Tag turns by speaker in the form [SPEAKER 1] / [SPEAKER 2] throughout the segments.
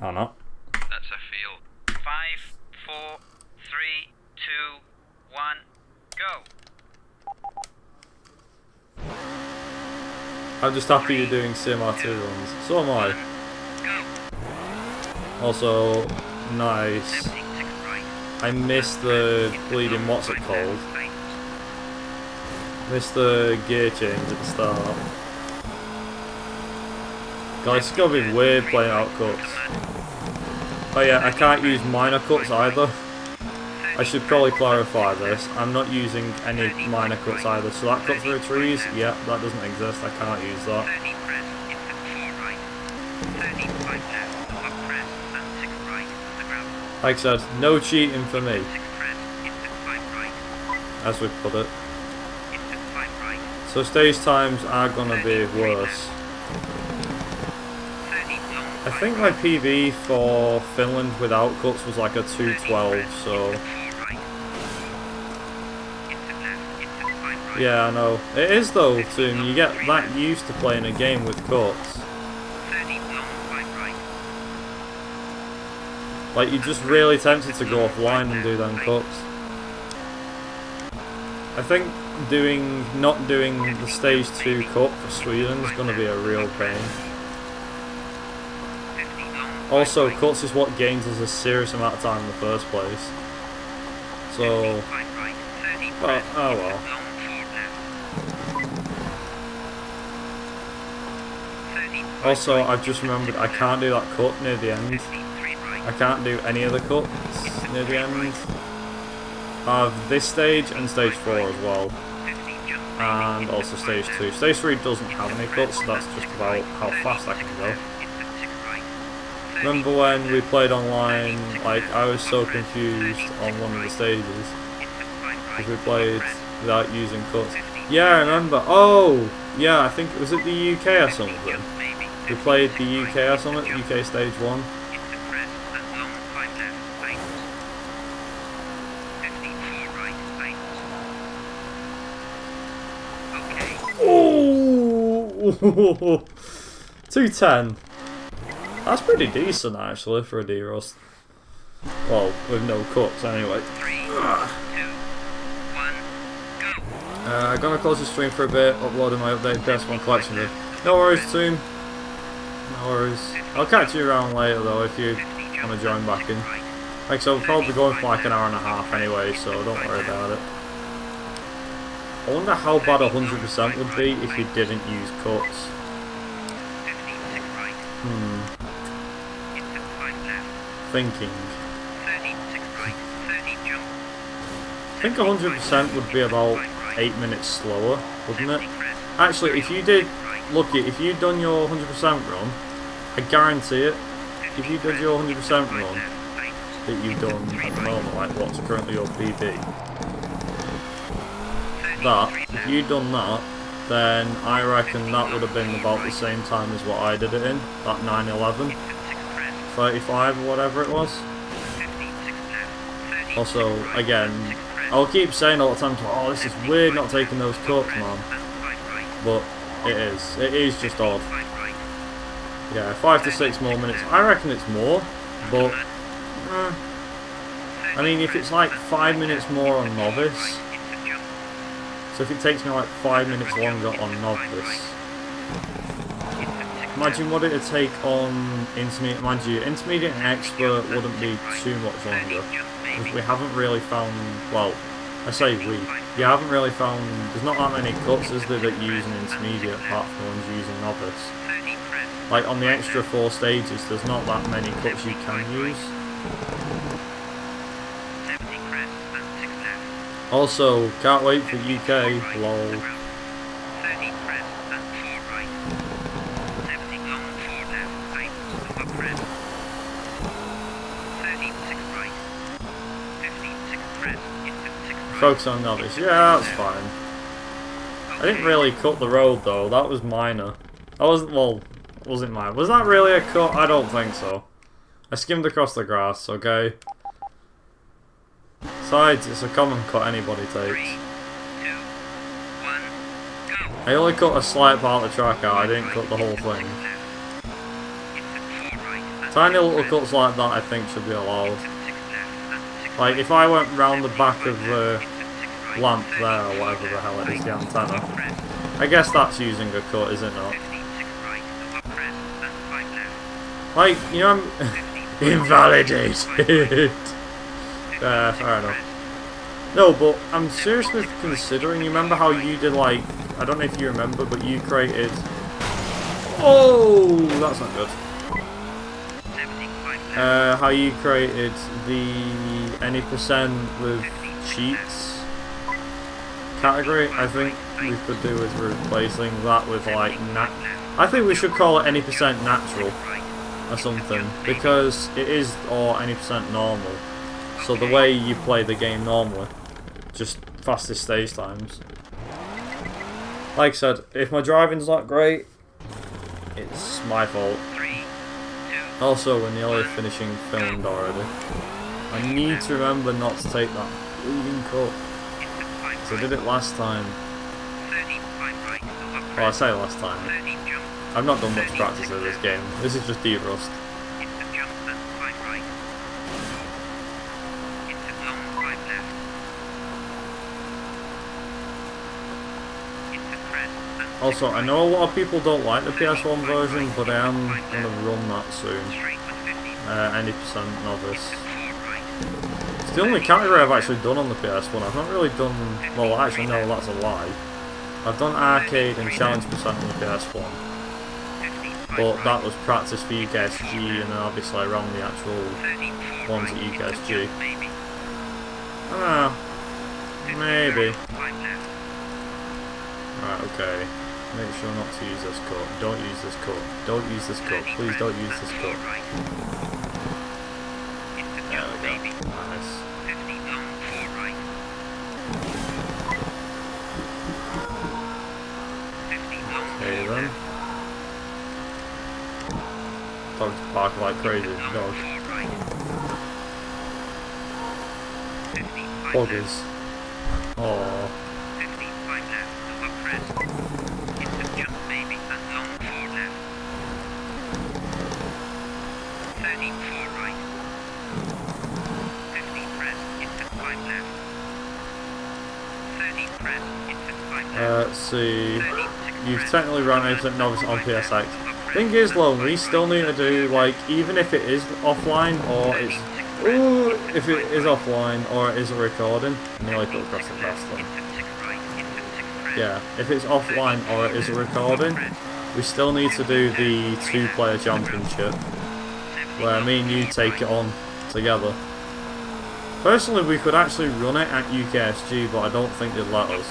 [SPEAKER 1] Or not.
[SPEAKER 2] That's a feel. 5, 4, 3, 2, 1, go.
[SPEAKER 1] I'm just happy you're doing CMR2 runs. So am I. Also, nice. I missed the bleeding, what's it called? Missed the gear change at the start. Guys, it's gonna be weird playing out cuts. Oh yeah, I can't use minor cuts either. I should probably clarify this. I'm not using any minor cuts either. So that cut through trees, yeah, that doesn't exist. I can't use that. Like I said, no cheating for me. As we put it. So stage times are gonna be worse. I think my PB for Finland without cuts was like a 212, so... Yeah, I know. It is though, Toon. You get that used to playing a game with cuts. Like, you're just really tempted to go offline and do them cuts. I think not doing the stage 2 cut for Sweden is going to be a real pain. Also, cuts is what gains us a serious amount of time in the first place. So, well, oh well. Also, I've just remembered I can't do that cut near the end. I can't do any of the cuts near the end. I have this stage and stage 4 as well. And also stage 2. Stage 3 doesn't have any cuts, so that's just about how fast I can go. Remember when we played online, like, I was so confused on one of the stages. Because we played without using cuts. Yeah, I remember. Oh! Yeah, I think, was it the UK or something? We played the UK or something, UK stage 1. Oh! 210. That's pretty decent actually for a D-Rust. Well, with no cuts anyway. I'm gonna close the stream for a bit, uploading my updated PS1 collection. No worries, team. No worries. I'll catch you around later though if you want to join back in. Like, so we'll probably going for like an hour and a half anyway, so don't worry about it. I wonder how bad 100% would be if you didn't use cuts. Thinking. I think 100% would be about 8 minutes slower, wouldn't it? Actually, if you did, if you'd done your 100% run, I guarantee it, if you did your 100% run that you've done at the moment, like what's currently your PB, if you'd done that, then I reckon that would have been about the same time as what I did it in, that 9/11, 35 or whatever it was. Also, again, I'll keep saying all the time, oh, this is weird not taking those cuts, man. But it is just odd. Yeah, 5 to 6 more minutes. I reckon it's more, but I mean, if it's like 5 minutes more on Novice, so if it takes me like 5 minutes longer on Novice, imagine what it would take on Intermediate. Mind you, Intermediate and Expert wouldn't be too much longer, because we haven't really found, well, I say we, you haven't really found, there's not that many cuts is there that you use in Intermediate apart from the ones using Novice. Like on the extra 4 stages, there's not that many cuts you can use. Also, can't wait for UK, lol. Focus on Novice, yeah, that's fine. I didn't really cut the road though, that was minor. That wasn't, well, wasn't mine. Was that really a cut? I don't think so. I skimmed across the grass, okay? Besides, it's a common cut anybody takes. I only cut a slight part of the track out, I didn't cut the whole thing. Tiny little cuts like that I think should be allowed. Like if I went round the back of the lamp there, or whatever the hell it is, the antenna, I guess that's using a cut, is it not? Like, you know, I'm invalidated. Fair enough. No, but I'm seriously considering, you remember how you did, like, I don't know if you remember, but you created... Oh, that's not good. How you created the any percent with cheats category. I think we could do with replacing that with, like, I think we should call it any percent natural or something, because it is, or any percent normal. So the way you play the game normally, just fastest stage times. Like I said, if my driving's not great, it's my fault. Also, we're nearly finishing filmed already. I need to remember not to take that bleeding cut. So I did it last time. Well, I say last time. I've not done much practice of this game. This is just de-rust. Also, I know a lot of people don't like the PS1 version, but I am going to run that soon. Any percent Novice. It's the only category I've actually done on the PS1. I've not really done... Well, actually, no, that's a lie. I've done arcade and challenge percent on the PS1. But that was practice for UKSG, and then obviously I ran the actual ones at UKSG. Ah, maybe. Right, okay. Make sure not to use this cut. Don't use this cut. Don't use this cut. Please don't use this cut. There we go. Nice. Okay then. Dogs bark like crazy. Dog. Buggers. Aww. Let's see. You've technically run 80% Novice on PSX. Thing is, though, we still need to do, like, even if it is offline or it's. Ooh, if it is offline or it is a recording. I nearly put across the past one. Yeah, if it's offline or it is a recording, we still need to do the 2-player championship, where me and you take it on together. Personally, we could actually run it at UKSG, but I don't think they'd let us.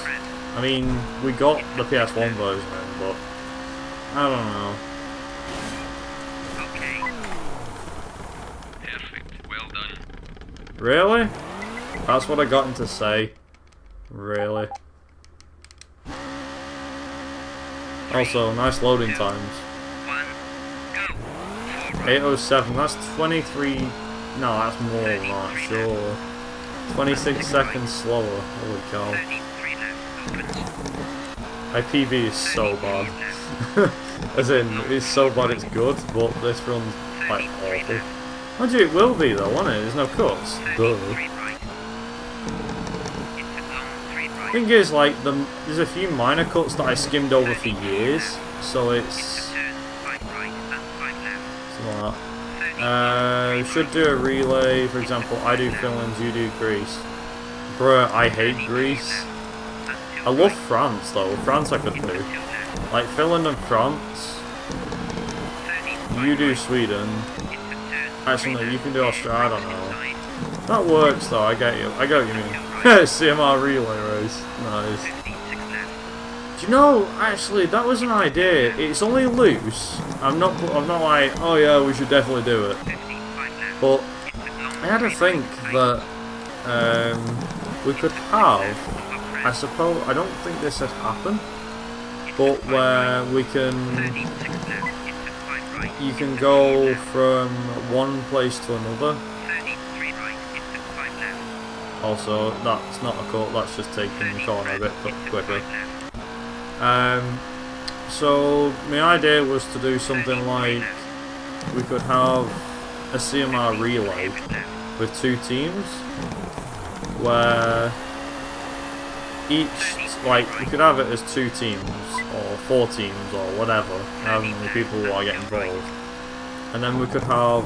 [SPEAKER 1] I mean, we got the PS1 version in, but I don't know.
[SPEAKER 2] Okay. Perfect. Well done.
[SPEAKER 1] Really? That's what I got him to say. Really? Also, nice loading times. 8:07, that's 23... No, that's more than that, sure. 26 seconds slower, holy cow. My PB is so bad. As in, it's so bad it's good, but this run's like awful. Mind you, it will be though, won't it? There's no cuts. Duh. Thing is, like, there's a few minor cuts that I skimmed over for years, so it's... something like that. Should do a relay, for example, I do Finland, you do Greece. Bruh, I hate Greece. I love France though, France I could do. Like Finland and France. You do Sweden. Actually no, you can do Australia, I don't know. That works though, I get you. I get what you mean. CMR relay race. Nice. Do you know, actually, that was an idea. It's only loose. I'm not like, oh yeah, we should definitely do it. But I had to think that we could have, I suppose, I don't think this had happened, but where we can, you can go from one place to another. Also, that's not a cut, that's just taking the corner a bit quicker. So my idea was to do something like we could have a CMR relay with 2 teams, where each, like, we could have it as 2 teams, or 4 teams, or whatever, however many people are getting involved. And then we could have,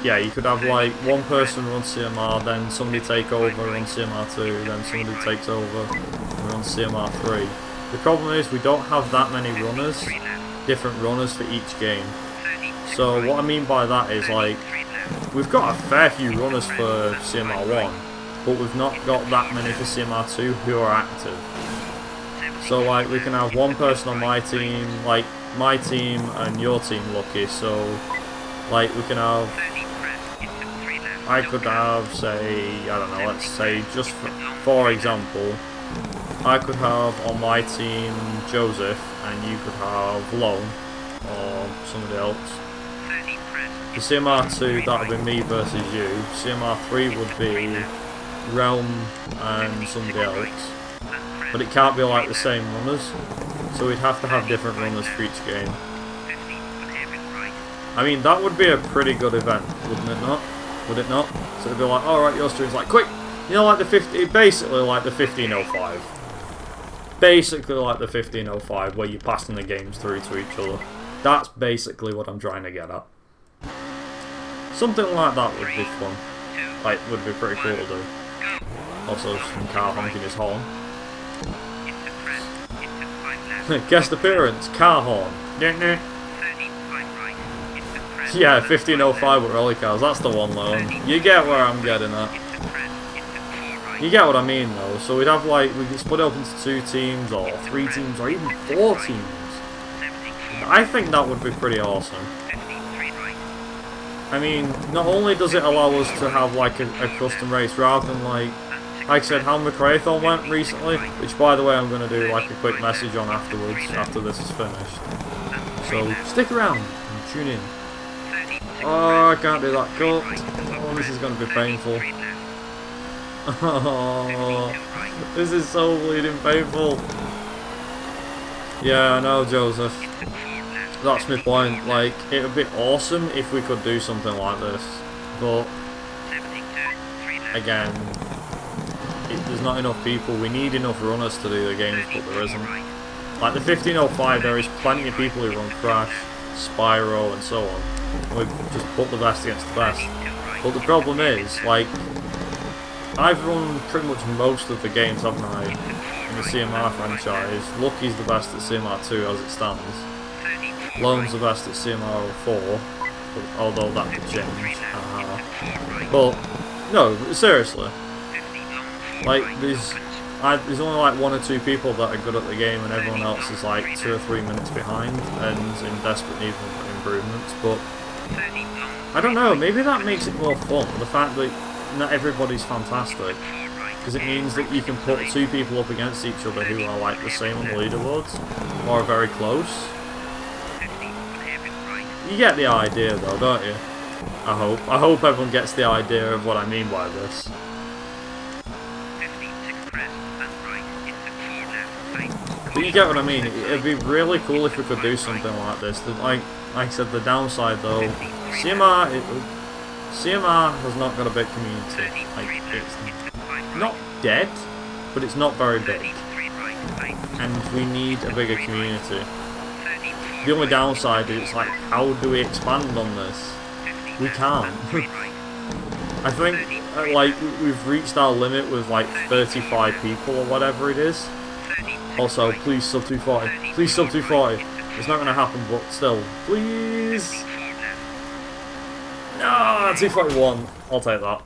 [SPEAKER 1] yeah, you could have like one person run CMR, then somebody take over, run CMR2, then somebody takes over, and run CMR3. The problem is we don't have that many runners, different runners for each game. So what I mean by that is, like, we've got a fair few runners for CMR1, but we've not got that many for CMR2 who are active. So like we can have one person on my team, like my team and your team, Lucky, so like we can have, I could have, say, I don't know, let's say just for example, I could have on my team Joseph and you could have Lone or somebody else. For CMR2 that would be me versus you, CMR3 would be Realm and somebody else. But it can't be like the same runners, so we'd have to have different runners for each game. I mean, that would be a pretty good event, wouldn't it not? Would it not? So it'd be like, alright, your stream's like, quick! You know, like the 50, basically like the 1505. Basically like the 1505, where you're passing the games through to each other. That's basically what I'm trying to get at. Something like that would be fun. Like, would be pretty cool to do. Also, some car honking his horn. Guest appearance, car horn. Yeah, 1505 with rally cars, that's the one though. You get where I'm getting at. You get what I mean though. So we'd have like, we could split it up into 2 teams or 3 teams or even 4 teams. I think that would be pretty awesome. I mean, not only does it allow us to have like a custom race rather than like I said, how McRae went recently, which by the way I'm going to do like a quick message on afterwards, after this is finished. So stick around and tune in. Oh, I can't do that cut. Oh, this is going to be painful. Oh, this is so bleeding painful. Yeah, I know, Joseph. That's my point. Like, it would be awesome if we could do something like this, but again, there's not enough people. We need enough runners to do the games, but there isn't. Like the 1505, there is plenty of people who run Crash, Spyro, and so on. We just put the best against the best. But the problem is, like, I've run pretty much most of the games, haven't I, in the CMR franchise. Lucky's the best at CMR2 as it stands. Lone's the best at CMR04, although that could change. But no, seriously. Like, there's only like 1 or 2 people that are good at the game, and everyone else is like 2 or 3 minutes behind and in desperate need of improvements. But I don't know, maybe that makes it more fun, the fact that not everybody's fantastic, because it means that you can put 2 people up against each other who are like the same on the leaderboards, or are very close. You get the idea though, don't you? I hope everyone gets the idea of what I mean by this. But you get what I mean. It'd be really cool if we could do something like this. Like I said, the downside though, CMR has not got a big community. Like, it's not dead, but it's not very big, and we need a bigger community. The only downside is, like, how do we expand on this? We can't. I think like we've reached our limit with like 35 people or whatever it is. Also, please sub 240. Please sub 240. It's not going to happen, but still, please. No, 241. I'll take that.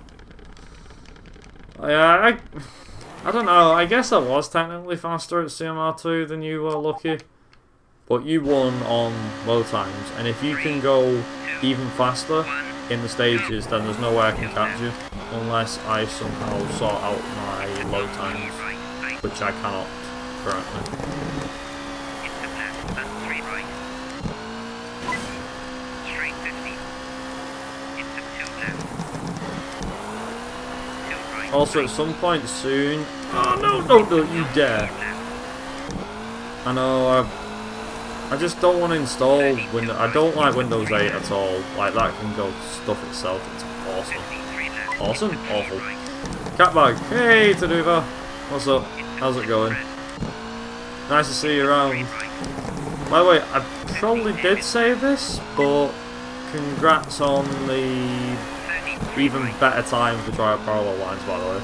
[SPEAKER 1] Yeah, I don't know. I guess I was technically faster at CMR2 than you were, Lucky. But you won on low times, and if you can go even faster in the stages, then there's no way I can catch you, unless I somehow sort out my low times, which I cannot currently. Also, at some point soon... Oh, no, don't you dare! I know, I just don't want to install Windows. I don't like Windows 8 at all. Like, that can go stuff itself. It's awesome. Awesome? Awful. Catbag. Hey, Taduva. What's up? How's it going? Nice to see you around. By the way, I probably did say this, but congrats on the even better time for Trial Parallel Lines, by the way.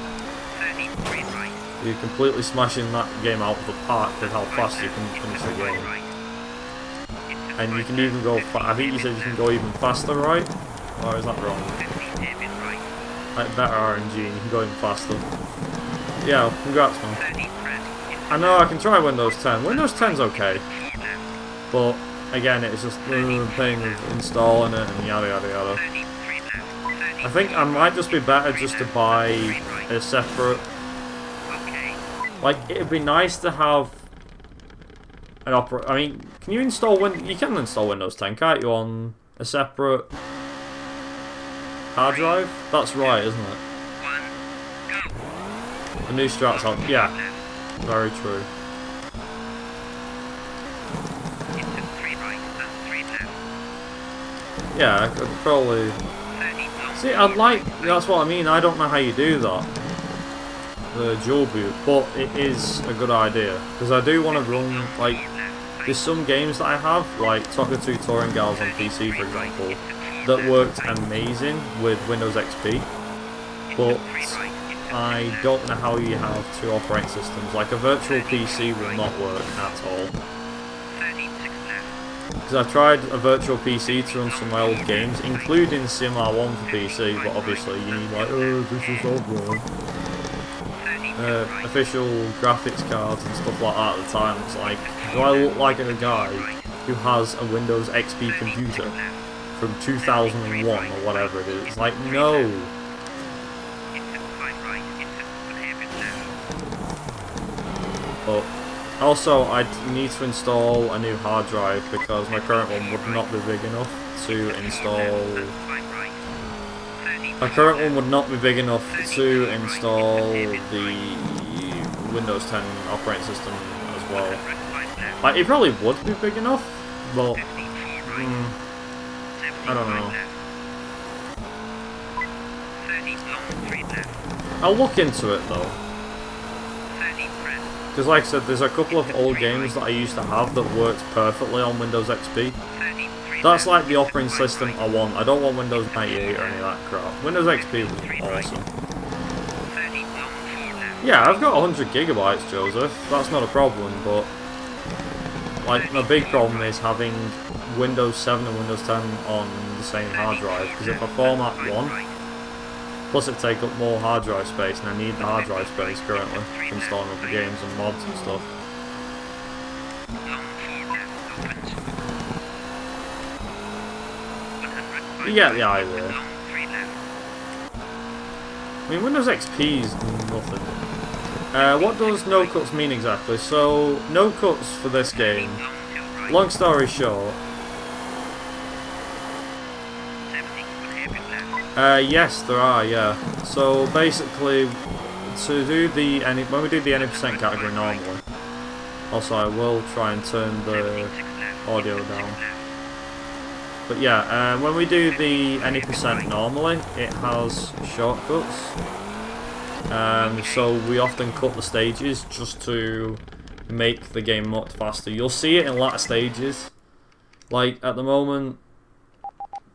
[SPEAKER 1] You're completely smashing that game out of the park with how fast you can finish the game. And you can even go, I think you said you can go even faster, right? Or is that wrong? Like better RNG and you can go even faster. Yeah, congrats, man. I know I can try Windows 10. Windows 10's okay. But, again, it's just the thing of installing it and yada yada yada. I think I might just be better just to buy a separate... Like, it'd be nice to have an opera... I mean, can you install You can install Windows 10, can't you, on a separate hard drive? That's right, isn't it? The new Strat's on... Yeah. Very true. Yeah, I could probably... See, I'd like... That's what I mean, I don't know how you do that. The dual boot, but it is a good idea. Because I do want to run, like... There's some games that I have, like Talker 2 Touring Gals on PC, for example, that worked amazing with Windows XP. But I don't know how you have two operating systems. Like, a virtual PC will not work at all. Because I tried a virtual PC to run some of my old games, including SimR1 for PC, but obviously you need like, oh, this is software. Official graphics cards and stuff like that at the time. It's like, do I look like a guy who has a Windows XP computer from 2001 or whatever it is? It's like, no. But also, I need to install a new hard drive because my current one would not be big enough to install. My current one would not be big enough to install the Windows 10 operating system as well. Like, it probably would be big enough, but I don't know. I'll look into it though. Because like I said, there's a couple of old games that I used to have that worked perfectly on Windows XP. That's like the operating system I want. I don't want Windows 98 or any of that crap. Windows XP was awesome. Yeah, I've got 100 gigabytes, Joseph. That's not a problem, but... Like, the big problem is having Windows 7 and Windows 10 on the same hard drive. Because if I format one, plus it takes up more hard drive space, and I need the hard drive space currently for installing other games and mods and stuff. You get the idea. I mean, Windows XP is nothing. What does no cuts mean exactly? So, no cuts for this game. Long story short. Yes, there are, yeah. So, basically, to do the when we do the any percent category normally. Also, I will try and turn the audio down. But yeah, when we do the any percent normally, it has shortcuts. So we often cut the stages just to make the game much faster. You'll see it in latter stages. Like at the moment,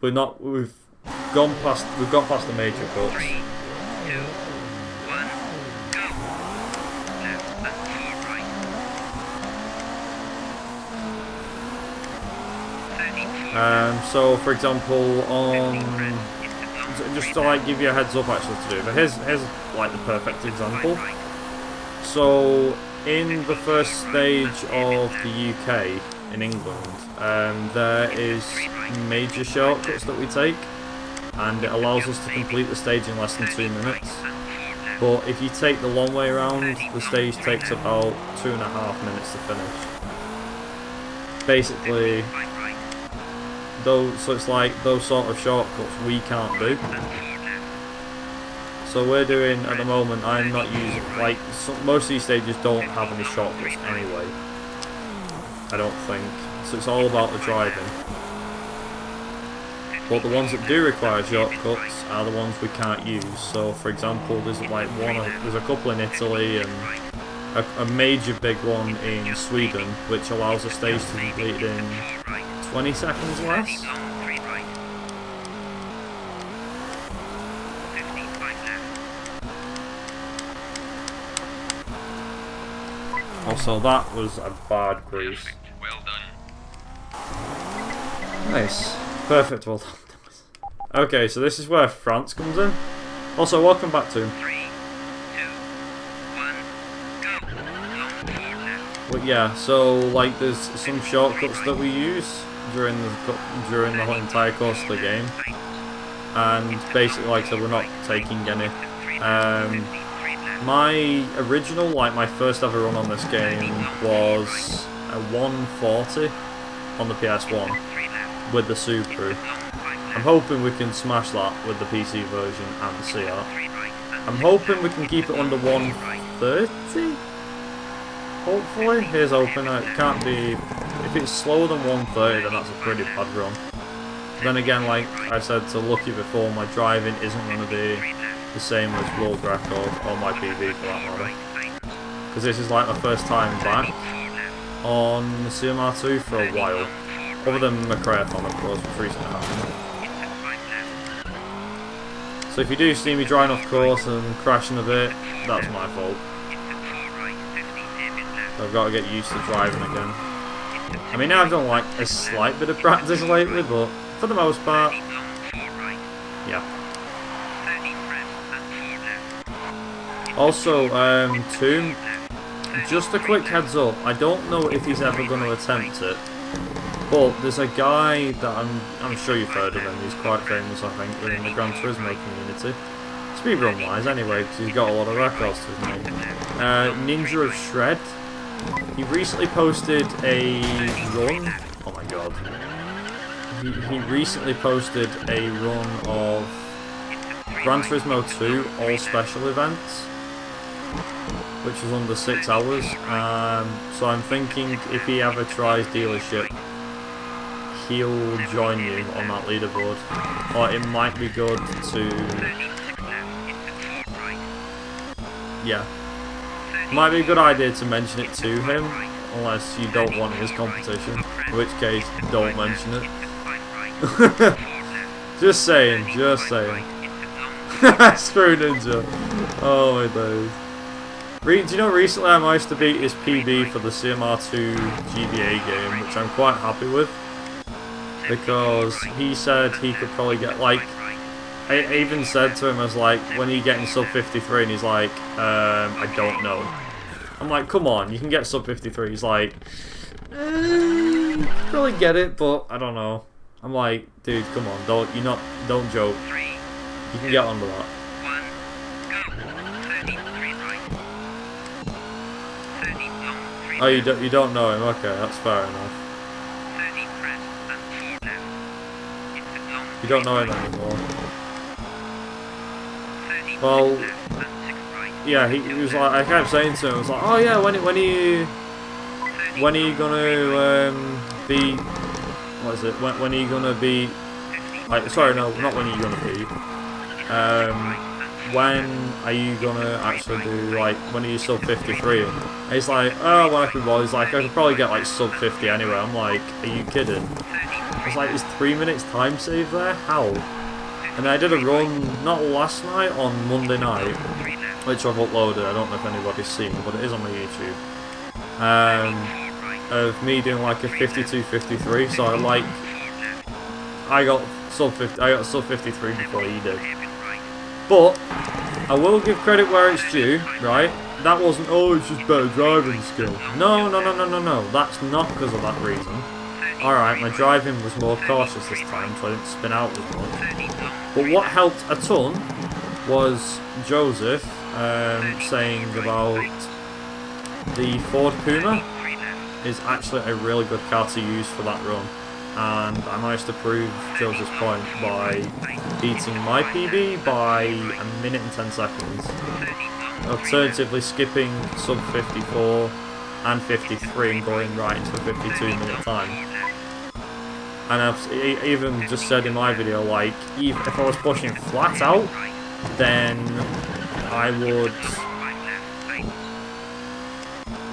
[SPEAKER 1] we've gone past the major cuts.
[SPEAKER 2] 3, 2, 1, go. Left and 4 right. 34.
[SPEAKER 1] So for example, just to like give you a heads up actually to do, but here's like the perfect example. So in the first stage of the UK in England, there is major shortcuts that we take, and it allows us to complete the stage in less than 2 minutes. But if you take the long way around, the stage takes about 2.5 minutes to finish. Basically, so it's like those sort of shortcuts we can't do. So we're doing at the moment. I'm not using most of these stages don't have any shortcuts anyway. I don't think. so it's all about the driving. But the ones that do require shortcuts are the ones we can't use. So, for example, there's like there's a couple in Italy and a major big one in Sweden, which allows the stage to be completed in 20 seconds less. Also, that was a bad grease.
[SPEAKER 2] Well done.
[SPEAKER 1] Nice. Perfect, well done. Okay, so this is where France comes in. Also, welcome back to him.
[SPEAKER 2] 3, 2, 1, go.
[SPEAKER 1] But yeah, so like there's some shortcuts that we use during the whole entire course of the game, and basically, like I said, we're not taking any. My original, like my first ever run on this game was a 140 on the PS1 with the Subaru. I'm hoping we can smash that with the PC version and the CR. I'm hoping we can keep it under 130. Hopefully, here's hoping. It can't be. If it's slower than 130, then that's a pretty bad run. Then again, like I said to Lucky before, my driving isn't going to be the same as world record or my PB for that matter. Because this is like my first time back on the CMR2 for a while. Other than McRae, of course, which recently happened. So if you do see me driving off course and crashing a bit, that's my fault. So I've got to get used to driving again. I mean, I've done like a slight bit of practice lately, but for the most part, yeah. Also, Tomb, just a quick heads up, I don't know if he's ever going to attempt it, but there's a guy that I'm sure you've heard of him. He's quite famous, I think, within the Gran Turismo community. Speedrun wise, anyway, because he's got a lot of records to his name. Ninja of Shred. He recently posted a run. Oh my god. He recently posted a run of Gran Turismo 2 all special events, which was under 6 hours. So I'm thinking if he ever tries dealership, he'll join you on that leaderboard, or it might be good to, yeah, might be a good idea to mention it to him, unless you don't want his competition, in which case don't mention it. Just saying. Screw Ninja. Oh my days. Do you know recently I managed to beat his PB for the CMR2 GBA game, which I'm quite happy with. Because he said he could probably get, like, I even said to him, I was like, when are you getting sub 53? And he's like, I don't know. I'm like, come on, you can get sub 53. He's like, you probably get it, but I don't know. I'm like, dude, come on, don't joke. You can get under that. Oh, you don't know him? Okay, that's fair enough. You don't know him anymore. Well, yeah, he was like, I kept saying to him, I was like, oh yeah, when are you gonna be, what is it? When are you gonna be? Like, sorry, no, not when are you gonna be. When are you gonna actually do, like, when are you sub 53? And he's like, oh, when I could roll. He's like, I could probably get like sub 50 anyway. I'm like, are you kidding? I was like, is 3 minutes time save there? How? And I did a run, not last night, on Monday night, which I've uploaded. I don't know if anybody's seen, but it is on my YouTube. Of me doing like a 52-53. So I got sub 53 before he did. But I will give credit where it's due, right? That wasn't, oh, it's just better driving skill. No. That's not because of that reason. Alright, my driving was more cautious this time, so I didn't spin out as much. But what helped a ton was Joseph saying about the Ford Puma is actually a really good car to use for that run. And I managed to prove Joseph's point by beating my PB by 1 minute and 10 seconds. Alternatively, skipping sub 54 and 53 and going right into a 52-minute time. And I've even just said in my video, like, even if I was pushing flat out, then I would...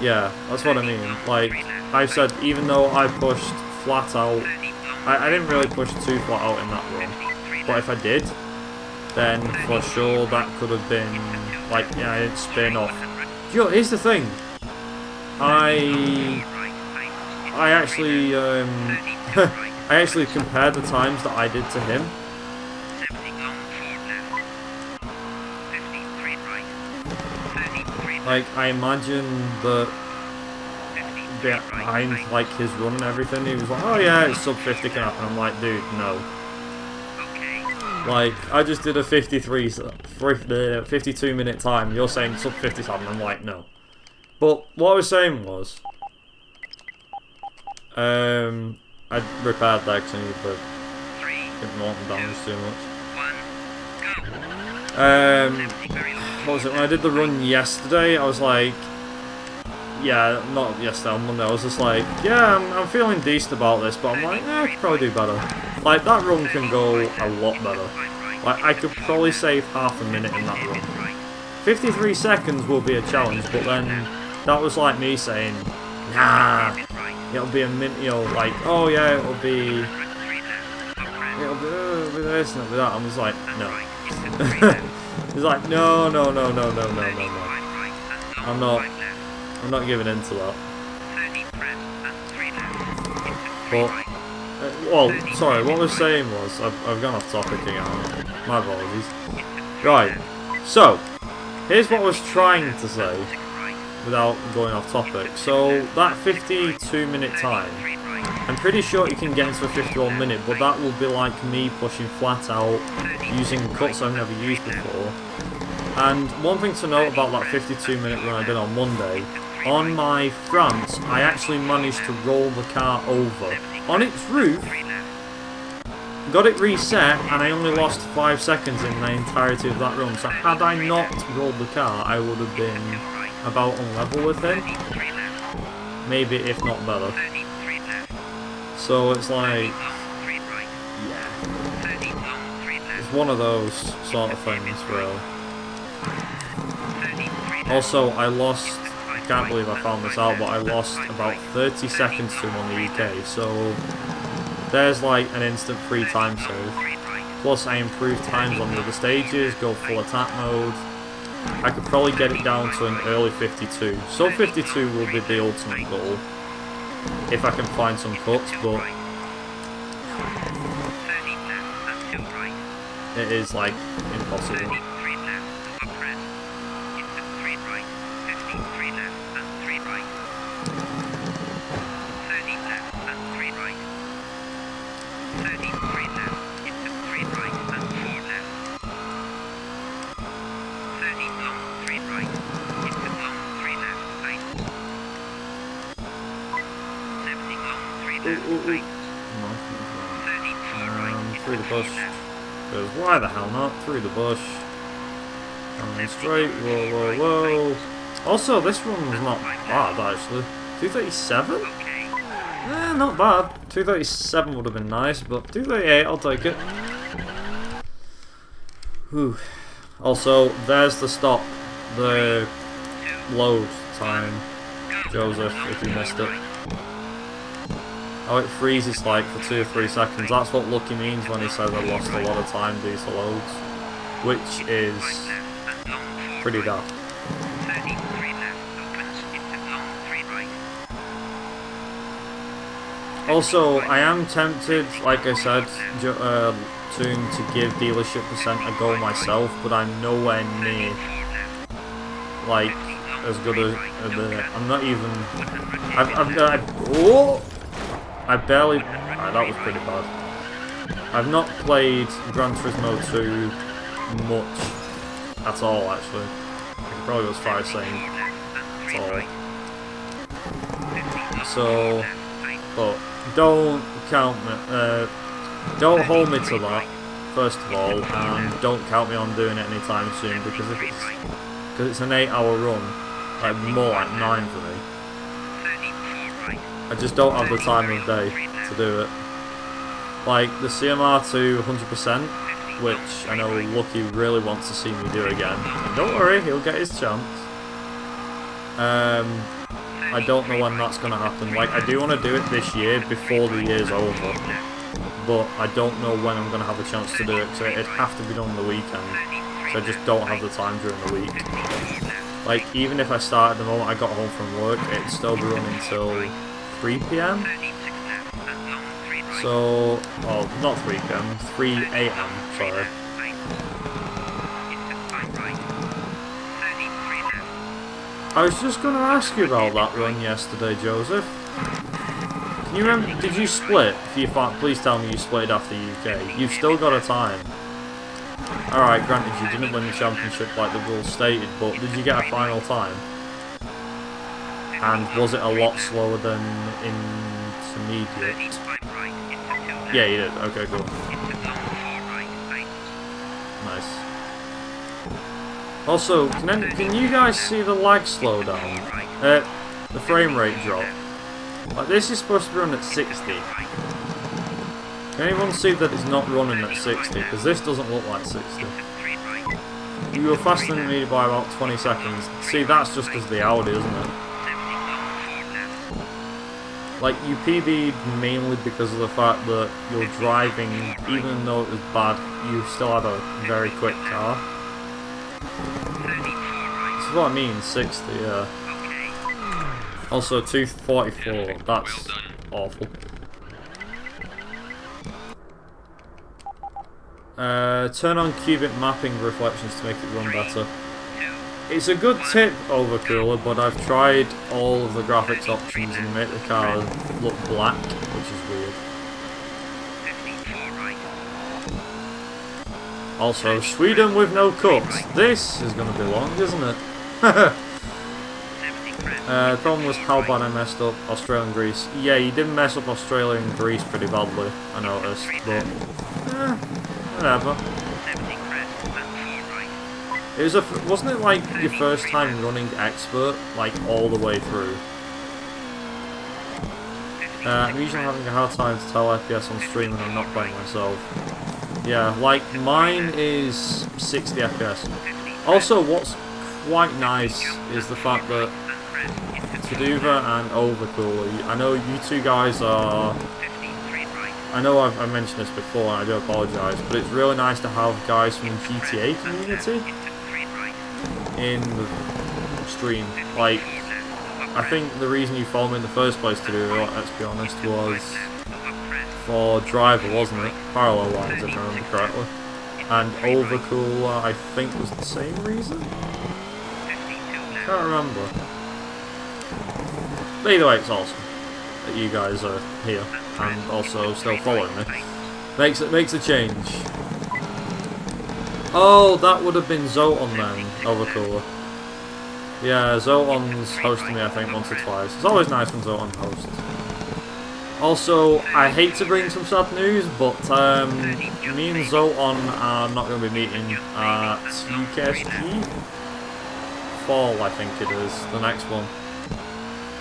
[SPEAKER 1] Yeah, that's what I mean. Like, I've said, even though I pushed flat out, I didn't really push too flat out in that run. But if I did, then for sure that could have been, like, yeah, I didn't spin off. You know, here's the thing. I actually, I actually compared the times that I did to him. Like, I imagine that behind, like, his run and everything, he was like, oh yeah, it's sub 50 can happen. I'm like, dude, no. Like, I just did a 52-minute time. You're saying sub 50's happening. I'm like, no. But what I was saying was, I repaired that because I need to get more damage too much. What was it? When I did the run yesterday, I was like, yeah, not yesterday, on Monday, I was just like, yeah, I'm feeling decent about this, but I'm like, I could probably do better. Like, that run can go a lot better. Like, I could probably save half a minute in that run. 53 seconds will be a challenge, but then that was like me saying, nah, it'll be a minute, you know, like, oh yeah, it'll be this and it'll be that. I was like, no. He's like, no. I'm not giving in to that. But, well, sorry, what I was saying was, I've gone off topic again. My apologies. Right, so, here's what I was trying to say, without going off topic. So, that 52-minute time, I'm pretty sure you can get into a 51-minute, but that will be like me pushing flat out, using cuts I've never used before. And one thing to note about that 52-minute run I did on Monday, on my front, I actually managed to roll the car over on its roof, got it reset, and I only lost 5 seconds in the entirety of that run. So had I not rolled the car, I would have been about on level with him, maybe if not better. So it's like, yeah, it's one of those sort of things, really. Also, I lost, I can't believe I found this out, but I lost about 30 seconds to him on the UK, so there's like an instant free time save. Plus I improved times on the other stages, go full attack mode. I could probably get it down to an early 52. So 52 will be the ultimate goal, if I can find some cuts, but it is like impossible. Through the bush. Goes, why the hell not? Through the bush. And straight. Whoa. Also, this one was not bad, actually. 237? Not bad. 237 would have been nice, but 238, I'll take it. Whew. Also, there's the stop. The load time. Joseph, if you missed it. Oh, it freezes like for 2 or 3 seconds. That's what Lucky means when he says I lost a lot of time due to loads, which is pretty daft. Also, I am tempted, like I said, to give dealership percent a go myself, but I'm nowhere near like as good as I'm not even. I barely... that was pretty bad. I've not played Gran Turismo 2 much at all, actually. I can probably go as far as saying at all. So, but don't count me... don't hold me to that, first of all, and don't count me on doing it anytime soon, because if it's an 8-hour run, like more like 9 for me. I just don't have the time of day to do it. Like the CMR2 100%, which I know Lucky really wants to see me do again. And don't worry, he'll get his chance. I don't know when that's going to happen. Like, I do want to do it this year before the year's over, but I don't know when I'm going to have a chance to do it, so it'd have to be done on the weekend, so I just don't have the time during the week. Like, even if I started the moment I got home from work, it'd still be running till 3 PM. So, well, not 3 PM, 3 AM, sorry. I was just going to ask you about that run yesterday, Joseph. Can you remember, did you split? If you please tell me you split after UK. You've still got a time. Alright, granted you didn't win the championship like the rules stated, but did you get a final time? And was it a lot slower than intermediate? Yeah, you did. Okay, cool. Nice. Also, can you guys see the lag slowdown? The frame rate drop. Like, this is supposed to be running at 60. Can anyone see that it's not running at 60? Because this doesn't look like 60. You were faster than me by about 20 seconds. See, that's just because of the Audi, isn't it? Like, you PB'd mainly because of the fact that you're driving, even though it was bad, you still had a very quick car. This is what I mean, 60, yeah. Also, 244, that's awful. Turn on cubic mapping reflections to make it run better. It's a good tip, Overcooler, but I've tried all of the graphics options and make the car look black, which is weird. Also, Sweden with no cuts. This is going to be long, isn't it? The problem was how bad I messed up Australia and Greece. Yeah, you did mess up Australia and Greece pretty badly, I noticed, but whatever. It was wasn't it like your first time running expert, like all the way through? I'm usually having a hard time to tell FPS on stream when I'm not playing myself. Yeah, like mine is 60 FPS. Also, what's quite nice is the fact that Taduva and Overcooler, I know you two guys are... I know I've mentioned this before and I do apologise, but it's really nice to have guys from the GTA community in the stream. Like, I think the reason you followed me in the first place to do it, let's be honest, was for Driver, wasn't it? Parallel lines, if I remember correctly. And Overcooler, I think, was the same reason? Can't remember. But either way, it's awesome that you guys are here and also still following me. Makes a change. Oh, that would have been Zoton then, Overcooler. Yeah, Zoton's hosted me I think once or twice. It's always nice when Zoton hosts. Also, I hate to bring some sad news, but me and Zoton are not going to be meeting at UKSG Fall, I think it is, the next one.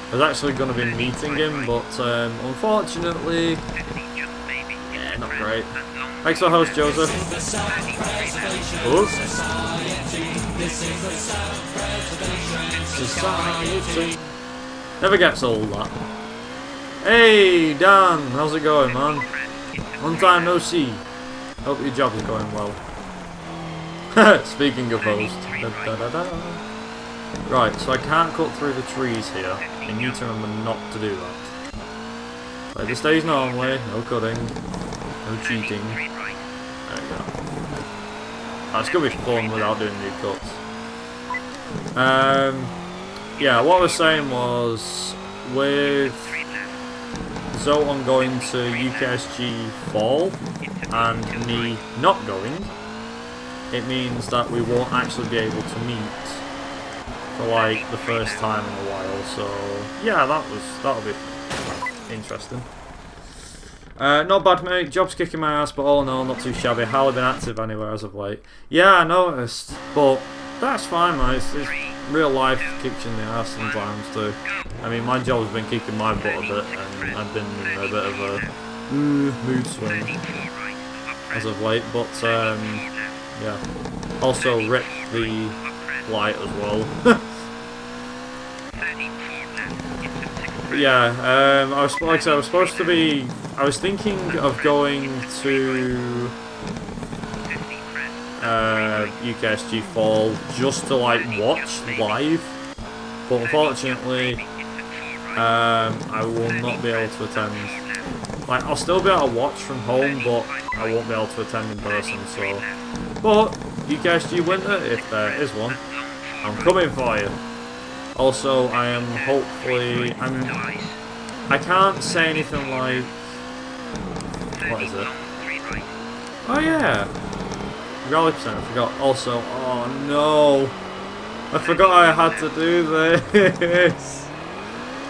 [SPEAKER 1] I was actually going to be meeting him, but unfortunately, yeah, not great. Thanks for the host, Joseph. Oh. Society. Never gets old, that. Hey, Dan, how's it going, man? Long time no see. Hope your job is going well. Speaking of host. Right, so I can't cut through the trees here. I need to remember not to do that. Play the stage normally, no cutting, no cheating. There we go. It's gonna be fun without doing new cuts. Yeah, what I was saying was, with Zoton going to UKSG Fall, and me not going, it means that we won't actually be able to meet for like the first time in a while, so yeah, that'll be interesting. Not bad, mate. Job's kicking my ass, but all in all, not too shabby. Hardly been active anywhere as of late. Yeah, I noticed, but that's fine, mate. real life kicks in the ass sometimes too. I mean, my job's been kicking my butt a bit, and I've been in a bit of a mood swing as of late. But yeah, also ripped the light as well. But yeah, I was like I said, I was supposed to be. I was thinking of going to UKSG Fall just to like watch live, but unfortunately I will not be able to attend. Like, I'll still be able to watch from home, but I won't be able to attend in person. So, but UKSG Winter, if there is one, I'm coming for you. Also, I am hopefully I can't say anything like, what is it? Oh yeah, rally percent, I forgot. Also, oh no, I forgot I had to do this.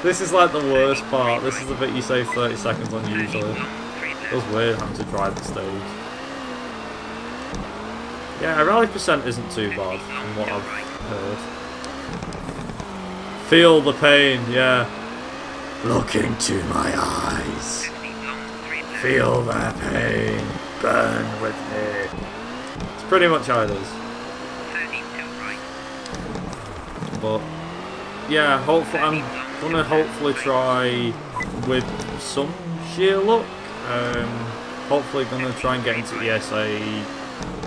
[SPEAKER 1] This is like the worst part. This is the bit you save 30 seconds on usually. It was weird having to drive the stage. Yeah, a rally percent isn't too bad from what I've heard. Feel the pain, yeah. Look into my eyes. Feel their pain. Burn with me. It's pretty much how it is. But yeah, hopefully I'm gonna hopefully try with some sheer luck. Hopefully gonna try and get into ESA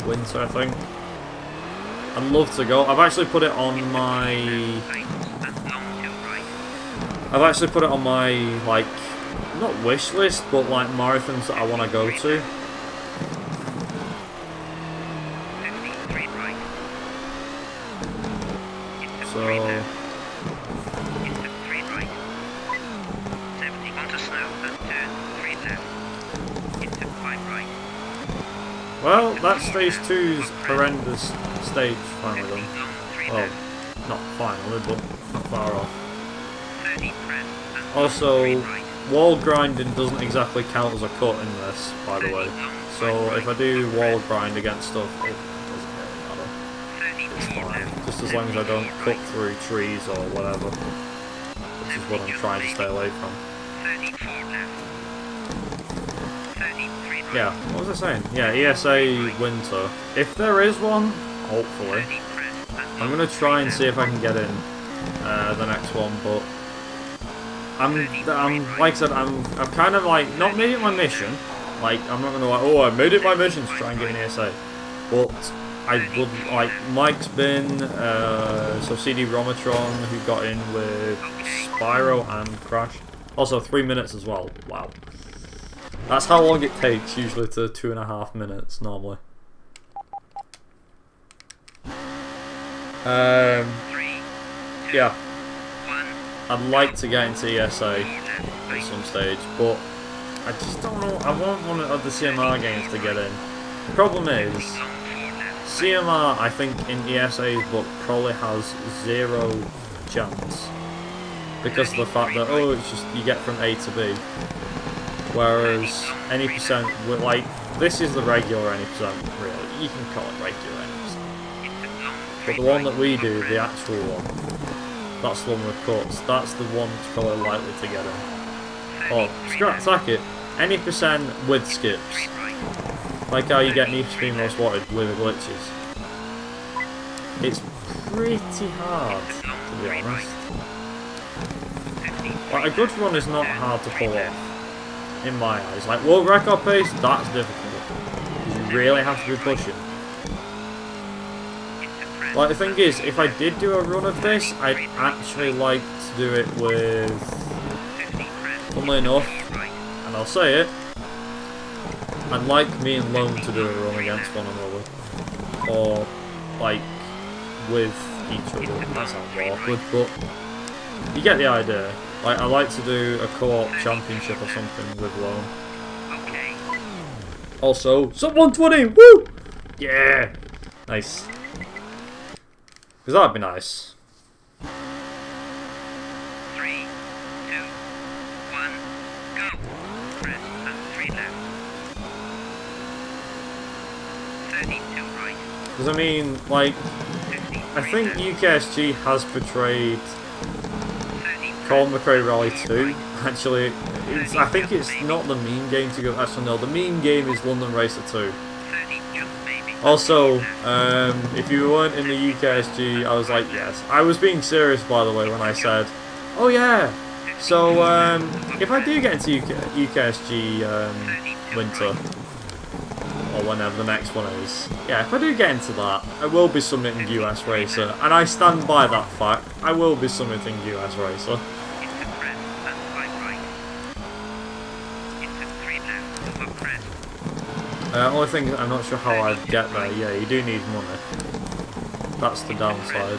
[SPEAKER 1] Winter, I think. I'd love to go. I've actually put it on my like, not wish list, but like marathons that I want to go to. So well, that's stage 2's horrendous stage finally done. Well, not finally, but not far off. Also, wall grinding doesn't exactly count as a cut in this, by the way. So if I do wall grind against stuff, it doesn't really matter. It's fine, just as long as I don't cut through trees or whatever, which is what I'm trying to stay away from. Yeah, what was I saying? Yeah, ESA Winter. If there is one, hopefully, I'm gonna try and see if I can get in the next one. But I'm like I said, I've kind of like not made it my mission. Like, I'm not gonna like, oh, I made it my mission to try and get an ESA. But I would like, Mike's been so CD Romatron, who got in with Spyro and Crash. Also 3 minutes as well. Wow. That's how long it takes, usually to 2.5 minutes normally. Yeah. I'd like to get into ESA at some stage, but I just don't know. I want one of the CMR games to get in. The problem is, CMR, I think, in ESA's book probably has 0 chance. Because of the fact that, oh, it's just, you get from A to B. Whereas any percent, like, this is the regular any percent, really. You can call it regular any percent. But the one that we do, the actual one, that's the one with cuts. That's the one that's probably likely to get in. Oh, sack it. Any percent with skips. Like how you get Need for Speed Most Wanted with glitches. It's pretty hard, to be honest. Like, a good run is not hard to pull off, in my eyes. Like, world record pace, that's difficult. You really have to be pushing. Like, the thing is, if I did do a run of this, I'd actually like to do it with, funnily enough, and I'll say it, I'd like me and Lone to do a run against one another. Or, like, with each other. That sounds awkward, but you get the idea. Like, I like to do a co-op championship or something with Lone. Also, sub 120! Woo! Yeah! Nice. Because that'd be nice.
[SPEAKER 2] 3, 2, 1, go! Press and 3 left. 32 right.
[SPEAKER 1] Because I mean, like, I think UKSG has portrayed Colin McRae Rally 2. Actually, I think it's not the mean game to go. Actually, no, the mean game is London Racer 2. Also, if you weren't in the UKSG, I was like, yes. I was being serious, by the way, when I said, oh yeah. So, if I do get into UKSG winter, or whenever the next one is, yeah, if I do get into that, I will be submitting US Racer, and I stand by that fact. I will be submitting US Racer. Only thing, I'm not sure how I'd get there. Yeah, you do need money. That's the downside.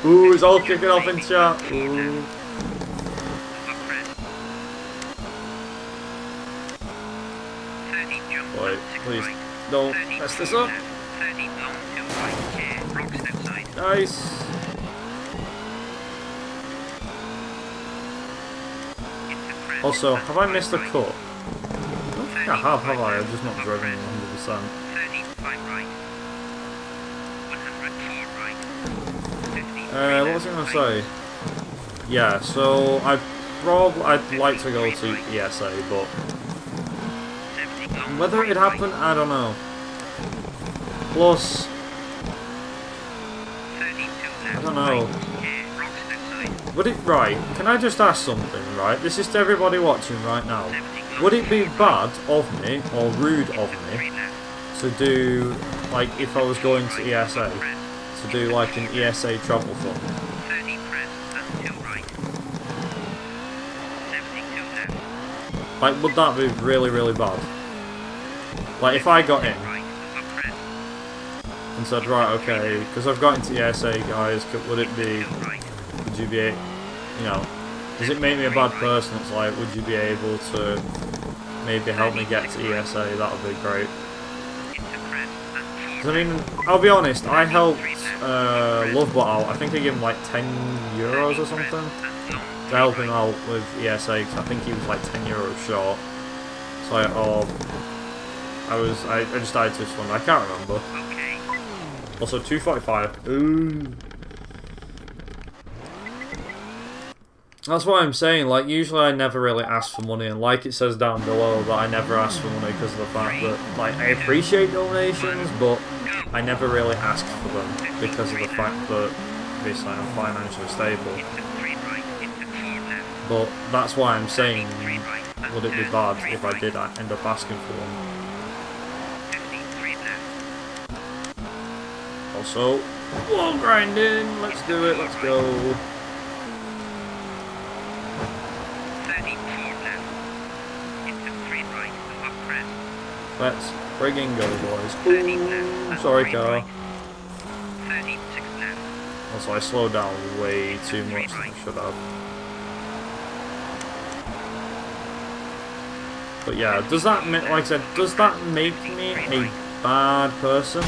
[SPEAKER 1] Ooh, it's all kicking off in chat. Ooh. Wait, please don't mess this up. Nice. Also, have I missed a cut? I don't think I have I? I've just not driven 100%. What was I going to say? Yeah, so I'd like to go to ESA, but whether it'd happen, I don't know. Plus, I don't know. Would it, right, can I just ask something, right? This is to everybody watching right now. Would it be bad of me, or rude of me, to do, like, if I was going to ESA, to do, like, an ESA travel fund? Like, would that be really, really bad? Like, if I got in, and said, right, okay, because I've got into ESA, guys, would it be... Would you be, you know, does it make me a bad person? It's like, would you be able to maybe help me get to ESA? That would be great. Because, I mean, I'll be honest, I helped Lovebot out. I think I gave him like €10 or something to help him out with ESA, because I think he was like €10 short. So I just died to this one. I can't remember. Also, 245. Ooh. That's what I'm saying, like, usually I never really ask for money, and like it says down below that I never ask for money because of the fact that, like, I appreciate donations, but I never really ask for them because of the fact that, obviously, I'm financially stable. But that's why I'm saying, would it be bad if I did end up asking for one? Also, wall grinding, let's do it, let's go. Let's friggin' go, boys. Ooh, sorry, car. Also, I slowed down way too much than I should have. But yeah, does that, like I said, does that make me a bad person?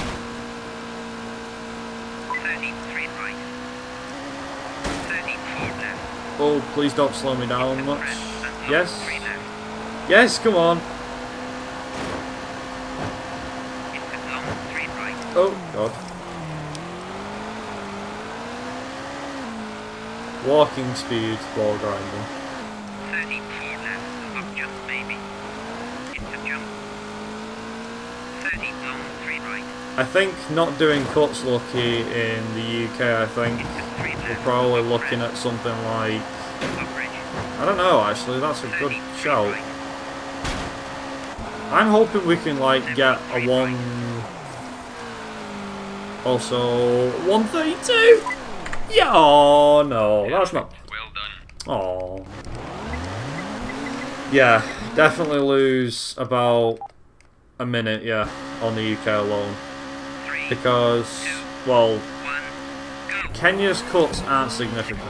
[SPEAKER 1] Oh, please don't slow me down much. Yes? Yes, come on. Oh, God. Walking speed, wall grinding. I think not doing cuts lucky in the UK, I think we're probably looking at something like... I don't know, actually, that's a good shout. I'm hoping we can, like, get a one... Also, 132! Yeah, oh no, that's not...
[SPEAKER 2] Well done.
[SPEAKER 1] Oh. Yeah, definitely lose about a minute, yeah, on the UK alone. Because, well, Kenya's cuts aren't significant.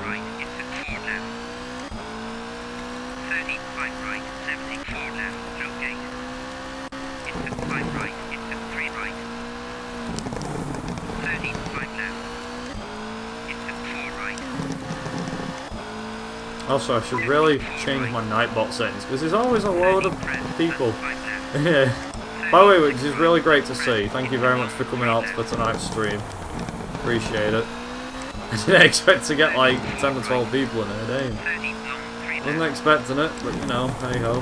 [SPEAKER 1] Also, I should really change my Nightbot settings, because there's always a load of people. Yeah. By the way, which is really great to see. Thank you very much for coming out for tonight's stream. Appreciate it. I didn't expect to get like 10 to 12 people in a day. Wasn't expecting it, but you know, hey ho.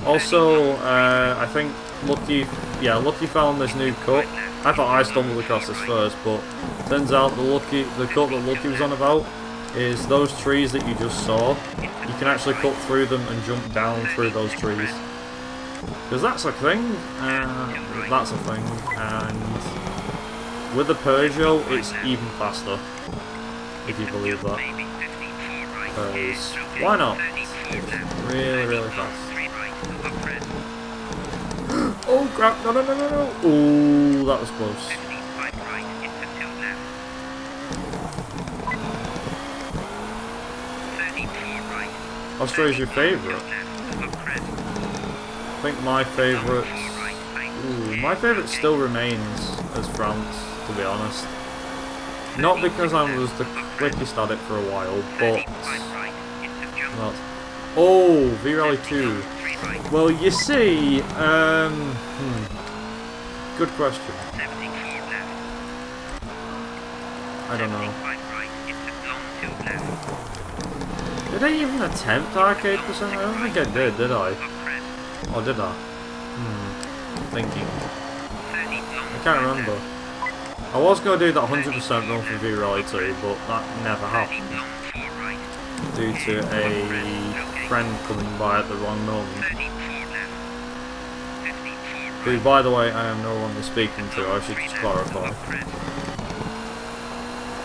[SPEAKER 1] Also, I think Lucky found this new cut. I thought I stumbled across this first, but turns out the cut that Lucky was on about is those trees that you just saw. You can actually cut through them and jump down through those trees. Because that's a thing, and with the Peugeot, it's even faster, if you believe that. Because, why not? It's really, really fast. Oh crap, no. Ooh, that was close. Australia's your favourite? I think my favourite still remains as France, to be honest. Not because I was the quickest at it for a while, but... Oh, V-Rally 2. Well, you see, good question. I don't know. Did I even attempt arcade percent? I don't think I did I? Or did I? Thinking. I can't remember. I was going to do that 100% run for V-Rally 2, but that never happened. Due to a friend coming by at the wrong moment. Who, by the way, I am no longer speaking to, I should just clarify.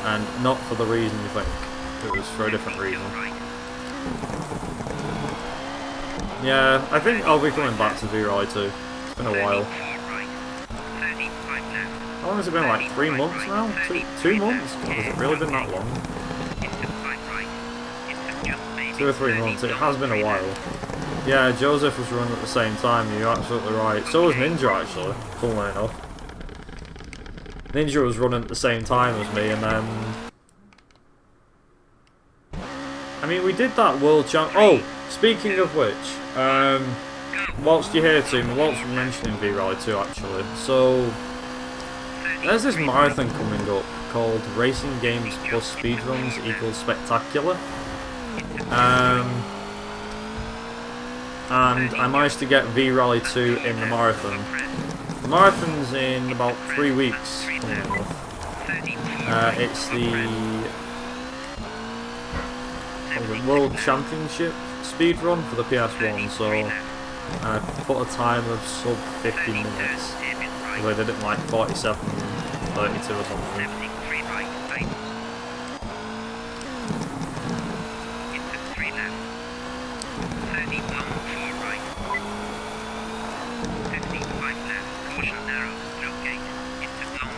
[SPEAKER 1] And not for the reason you think. It was for a different reason. Yeah, I think I'll be coming back to V-Rally 2. It's been a while. How long has it been? Like 3 months now? 2 months? God, has it really been that long? 2 or 3 months. It has been a while. Yeah, Joseph was running at the same time. You're absolutely right. So was Ninja, actually. Funnily enough. Ninja was running at the same time as me, and then... I mean, we did that World Champ... Oh! Speaking of which, whilst you're here, team, whilst we're mentioning V-Rally 2, actually, so... There's this marathon coming up called Racing Games plus Speedruns equals Spectacular. And I managed to get V-Rally 2 in the marathon. The marathon's in about 3 weeks, funnily enough. It's the World Championship speedrun for the PS1, so I put a time of sub 50 minutes. I did it in like 47:32 or something.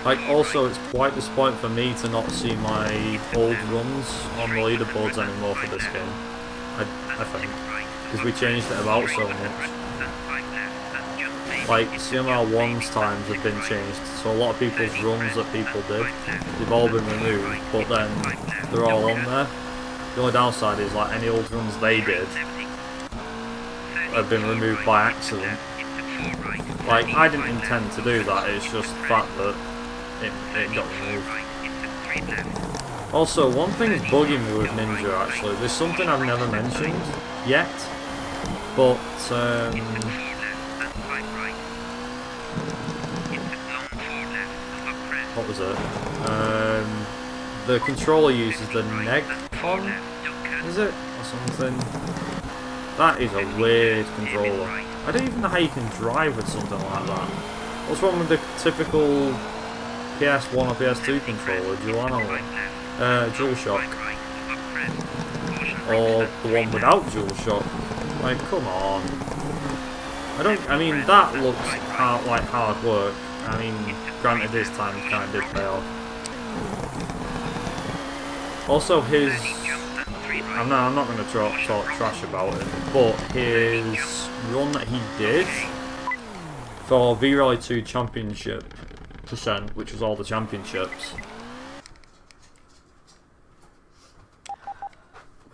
[SPEAKER 1] Like, also, it's quite disappointing for me to not see my old runs on the leaderboards anymore for this game. I think. Because we changed it about so much. Like, CMR1's times have been changed, so a lot of people's runs that people did, they've all been removed, but then they're all on there. The only downside is, like, any old runs they did have been removed by accident. Like, I didn't intend to do that, it's just the fact that it got removed. Also, one thing is bugging me with Ninja, actually. There's something I've never mentioned yet, but, what was it? The controller uses the Negcon, is it? Or something? That is a weird controller. I don't even know how you can drive with something like that. What's wrong with the typical PS1 or PS2 controller, DualShock, or the one without DualShock? Like, come on. I mean, that looks like hard work. I mean, granted, this time kind of did pay off. Also, his... I'm not going to talk trash about it, but his run that he did for V-Rally 2 Championship %, which was all the championships.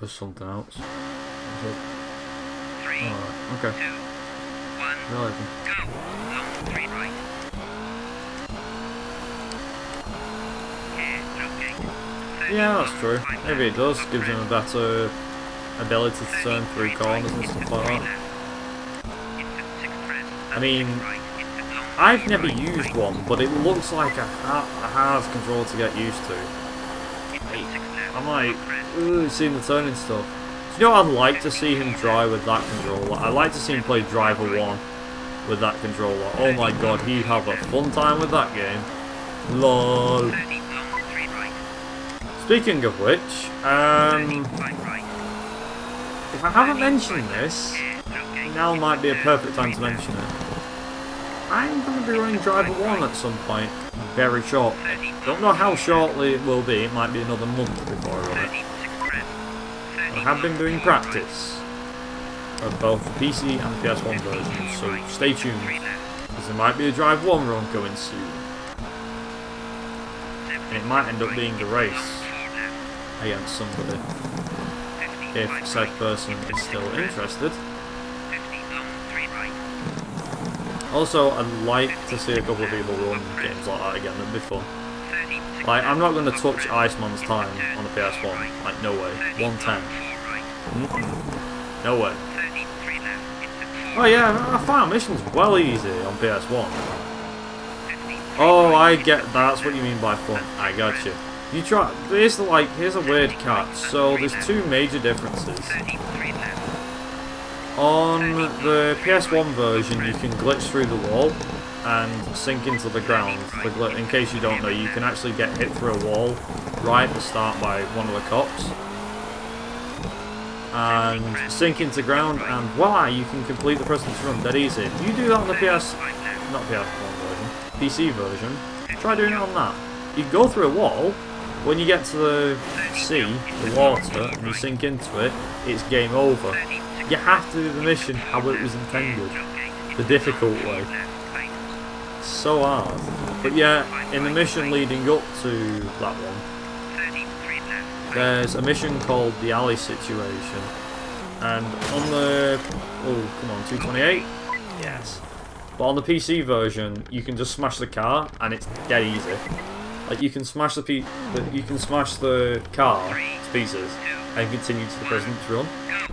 [SPEAKER 1] was something else.
[SPEAKER 2] Three,
[SPEAKER 1] Alright, okay.
[SPEAKER 2] 2, 1,
[SPEAKER 1] Really?
[SPEAKER 2] go. Long 3 right. Here, no gate. 30
[SPEAKER 1] Yeah, that's
[SPEAKER 2] long,
[SPEAKER 1] true.
[SPEAKER 2] 5
[SPEAKER 1] Maybe it
[SPEAKER 2] left.
[SPEAKER 1] does.
[SPEAKER 2] Up
[SPEAKER 1] Gives him a
[SPEAKER 2] left.
[SPEAKER 1] better ability to
[SPEAKER 2] 30
[SPEAKER 1] turn through
[SPEAKER 2] right
[SPEAKER 1] corners and
[SPEAKER 2] into
[SPEAKER 1] stuff like
[SPEAKER 2] 3
[SPEAKER 1] that.
[SPEAKER 2] left. Into 6 press.
[SPEAKER 1] I mean,
[SPEAKER 2] Right into long
[SPEAKER 1] I've
[SPEAKER 2] 3
[SPEAKER 1] never
[SPEAKER 2] right.
[SPEAKER 1] used one, but it looks like a hard control to get used to.
[SPEAKER 2] Into 6 left.
[SPEAKER 1] I'm like,
[SPEAKER 2] Up press.
[SPEAKER 1] ooh, seeing the turning stuff. Do you know what I'd like to see him try with that controller? I'd like to see him play Driver 1 with that controller. Oh my god, he'd have a fun time with that game. LOL.
[SPEAKER 2] 30 long 3 right.
[SPEAKER 1] Speaking of which,
[SPEAKER 2] 30 5 right.
[SPEAKER 1] if I haven't mentioned this,
[SPEAKER 2] Here, no gate.
[SPEAKER 1] now might be a perfect time to mention it. I'm going to be running Driver 1 at some point, very shortly.
[SPEAKER 2] 30
[SPEAKER 1] Don't know how shortly it will be, it might be another month before I run it.
[SPEAKER 2] 30 6 press. 30
[SPEAKER 1] I have been
[SPEAKER 2] long
[SPEAKER 1] doing
[SPEAKER 2] 4 right.
[SPEAKER 1] practice of both the PC and the PS1 versions, so stay tuned,
[SPEAKER 2] 3 left.
[SPEAKER 1] because there might be a Drive 1 run going soon, and it might end up being a race
[SPEAKER 2] 4 left.
[SPEAKER 1] against somebody,
[SPEAKER 2] 50
[SPEAKER 1] if
[SPEAKER 2] 5
[SPEAKER 1] said
[SPEAKER 2] right.
[SPEAKER 1] person is still interested.
[SPEAKER 2] 50 long 3 right.
[SPEAKER 1] Also, I'd like to see a couple of people run games like that again, that'd be fun.
[SPEAKER 2] 30 6
[SPEAKER 1] Like, I'm not going to
[SPEAKER 2] left.
[SPEAKER 1] touch Iceman's Time on the PS1, like, no way,
[SPEAKER 2] 30 long
[SPEAKER 1] 110,
[SPEAKER 2] 4 right.
[SPEAKER 1] no way.
[SPEAKER 2] 33 left. Into 4
[SPEAKER 1] Oh yeah, I found missions well easy on PS1.
[SPEAKER 2] 50
[SPEAKER 1] Oh, I get that's what you mean by fun. I got you. You try. Here's a weird catch. So there's two major differences.
[SPEAKER 2] 33 left.
[SPEAKER 1] On the PS1 version, you can glitch through the wall and sink into the ground. In case you don't know, you can actually get hit through a wall right at the start by one of the cops. And sink into ground, and voila, you can complete the President's Run dead easy. You do that on the not PS1 version, PC version. Try doing it on that. You go through a wall. When you get to the sea, the water, and you sink into it, it's game over. You have to do the mission how it was intended, the difficult way. So hard. But yeah, in the mission leading up to that one, there's a mission called the alley situation, and on the 228, yes. But on the PC version, you can just smash the car, and it's dead easy. Like you can smash the car to pieces and continue to the President's Run,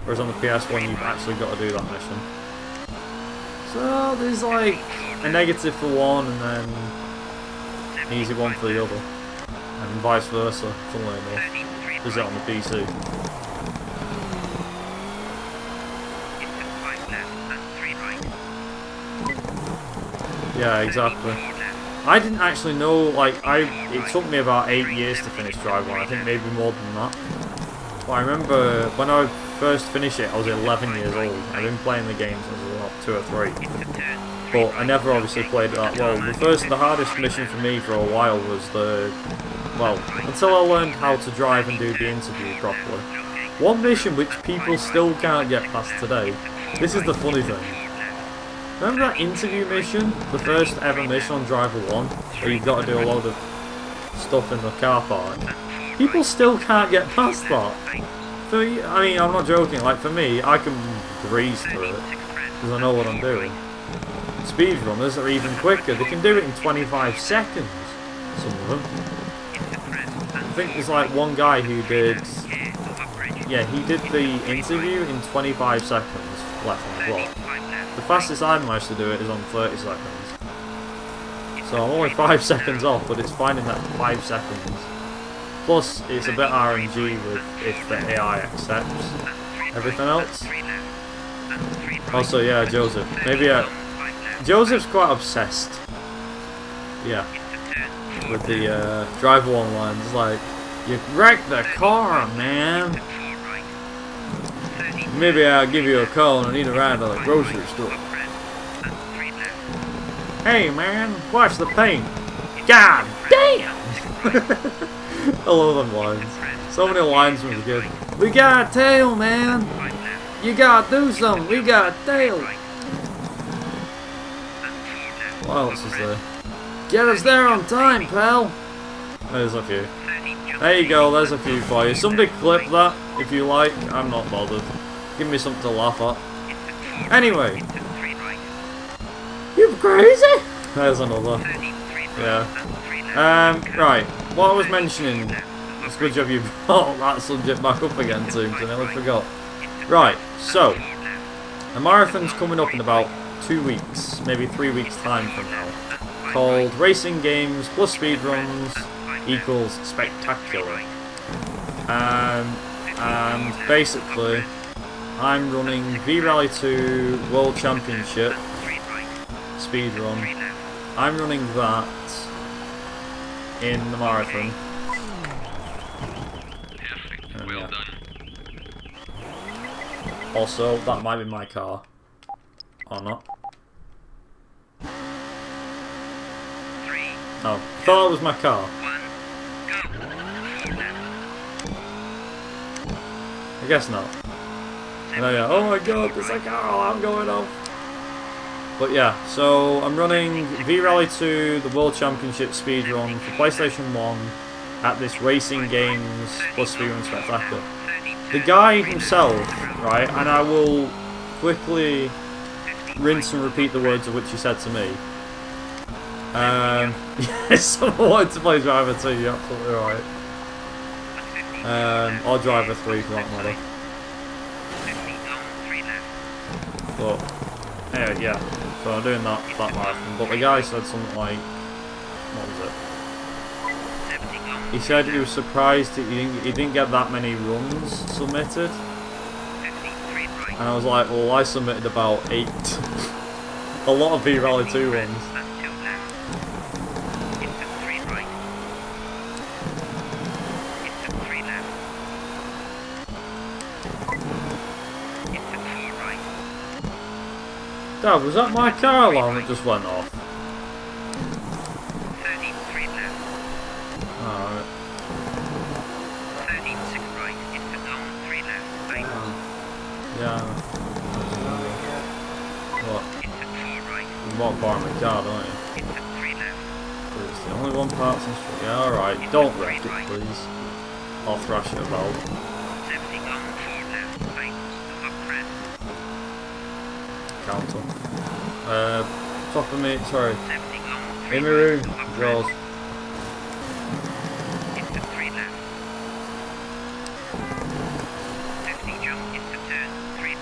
[SPEAKER 1] whereas on the PS1 you've actually got to do that mission. So there's like a negative for one and then an easy one for the other, and vice versa. Funnily enough. Is it on the PC? Yeah, exactly. I didn't actually know, like, it took me about 8 years to finish Drive 1, I think maybe more than that. But I remember when I first finished it, I was 11 years old. I've been playing the game since I was about 2 or 3. But I never obviously played it that well. The hardest mission for me for a while was until I learned how to drive and do the interview properly. One mission which people still can't get past today. This is the funny thing. Remember that interview mission? The first ever mission on Driver 1? Where you've got to do a load of stuff in the car park. People still can't get past that. For me, I mean, I'm not joking. Like, for me, I can breeze through it. Because I know what I'm doing. Speedrunners are even quicker. They can do it in 25 seconds. Some of them. I think there's like one guy who did... Yeah, he did the interview in 25 seconds left on the clock. The fastest I've managed to do it is on 30 seconds. So I'm only 5 seconds off, but it's finding that 5 seconds. Plus, it's a bit RNG with if the AI accepts everything else. Also, yeah, Joseph. Maybe Joseph's quite obsessed. Yeah. With the Driver 1 lines. It's like, you wrecked the car, man. Maybe I'll give you a call and I need a ride to the grocery store. Hey man, watch the paint. God damn! I love them lines. So many lines from the kid. We got a tail, man. You gotta do something. We got a tail. What else is there? Get us there on time, pal. There's a few. There you go, there's a few for you. Somebody clip that if you like. I'm not bothered. Give me something to laugh at. Anyway. You crazy? There's another. Yeah. Right. What I was mentioning. It's a good job you brought that subject back up again, too, because I nearly forgot. Right. So, a marathon's coming up in about 2 weeks, maybe 3 weeks time from now, called Racing Games plus Speedruns equals Spectacular. And basically, I'm running V-Rally 2 World Championship Speedrun. I'm running that in the marathon.
[SPEAKER 2] Well done.
[SPEAKER 1] Also, that might be my car. Or not. No, I thought it was my car. I guess not. Yeah. Oh my god, there's a car alarm going off. But yeah, so I'm running V-Rally 2, the World Championship Speedrun for PlayStation 1 at this Racing Games plus Speedrun Spectacular. The guy himself, right, and I will quickly rinse and repeat the words of which he said to me. Yes, someone wanted to play Driver 2, you're absolutely right. Or Driver 3 for that matter. But, anyway, yeah. So I'm doing that marathon. But the guy said something like, what was it? He said he was surprised he didn't get that many runs submitted. And I was like, well, I submitted about 8. A lot of V-Rally 2 runs. Dad, was that my car alarm that just went off? Alright. Yeah. What? You walk by my car, don't you? It's the only one part's in street. Yeah, alright. Don't wreck it, please. I'll thrash it about. Counter. Top of me, sorry. In my room, draws.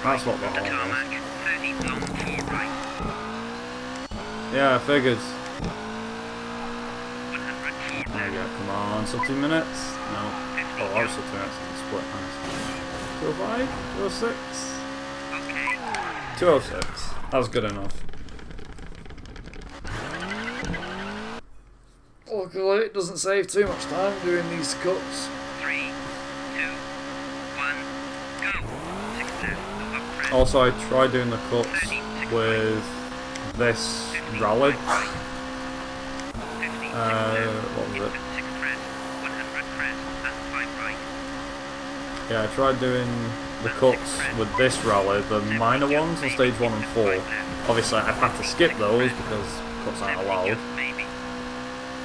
[SPEAKER 1] That's what the horn was. Yeah, I figured. There we go, come on, sub 2 minutes? No. Oh, I was sub 2 minutes, split, nice. 205? 206? 206. That was good enough. Luckily, it doesn't save too much time doing these cuts.
[SPEAKER 2] 3, 2, 1, go.
[SPEAKER 1] Also, I tried doing the cuts with this rally. What was it? Yeah, I tried doing the cuts with this rally, the minor ones on stage 1 and 4. Obviously, I've had to skip those because cuts aren't allowed.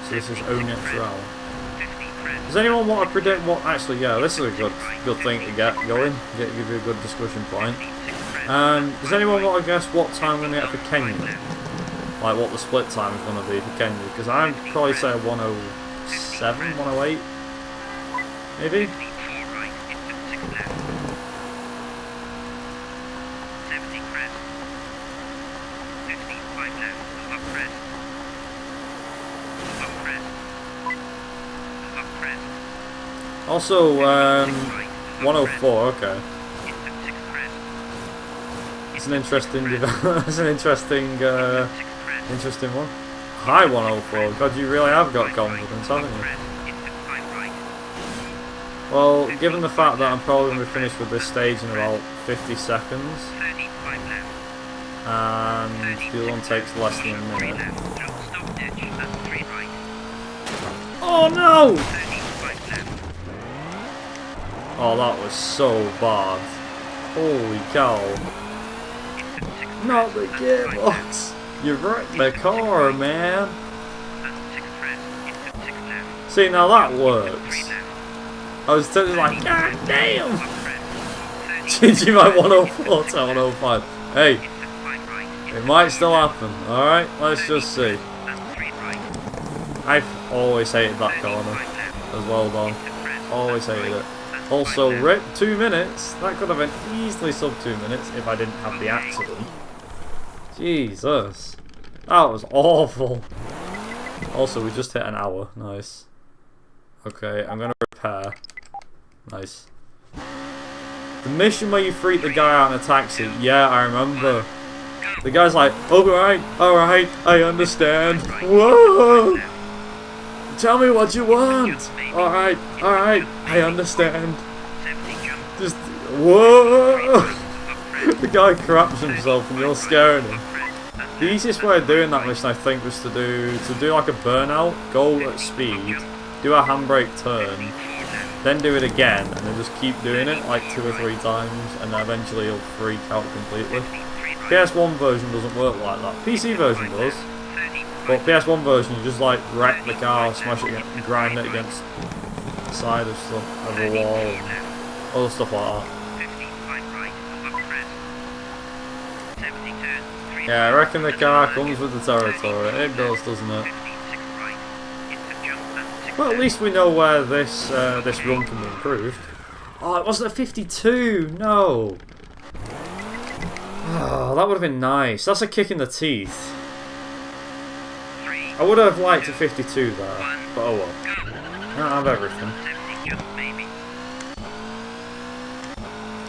[SPEAKER 1] So this is only at rally. Does anyone want to predict what? Actually, yeah, this is a good thing to get going. Give you a good discussion point. Does anyone want to guess what time we're going to get for Kenya? Like what the split time is going to be for Kenya? Because I'd probably say 107, 108, maybe. Also, 104. Okay. It's an interesting. It's an interesting one. High 104. God, you really have got confidence, haven't you? Well, given the fact that I'm probably going to be finished with this stage in about 50 seconds, and the other one takes less than a minute. Oh no! Oh, that was so bad. Holy cow. Not the gearbox. You wrecked my car, man. See, now that works. I was totally like, God damn! Changing my 104 to 105. Hey, it might still happen. Alright, let's just see. I've always hated that corner as well, Don. Always hated it. Also, rip 2 minutes. That could have been easily sub 2 minutes if I didn't have the accident. Jesus. That was awful. Also, we just hit an hour. Nice. Okay, I'm gonna repair. Nice. The mission where you freak the guy out in a taxi. Yeah, I remember. The guy's like, alright, I understand. Whoa! Tell me what you want. Alright, I understand. Just, whoa! The guy craps himself and you're scaring him. The easiest way of doing that mission, I think, was to do like a burnout, go at speed, do a handbrake turn, then do it again, and then just keep doing it like 2 or 3 times, and then eventually you'll freak out completely. PS1 version doesn't work like that. PC version does, but PS1 version you just like wreck the car, smash it, and grind it against the side of stuff, of a wall, and other stuff like that. Yeah, I reckon the car comes with the territory. It does, doesn't it? Well, at least we know where this this run can be improved. Oh, it wasn't a 52. No. Oh, that would have been nice. That's a kick in the teeth. I would have liked a 52 there, but oh well. I don't have everything.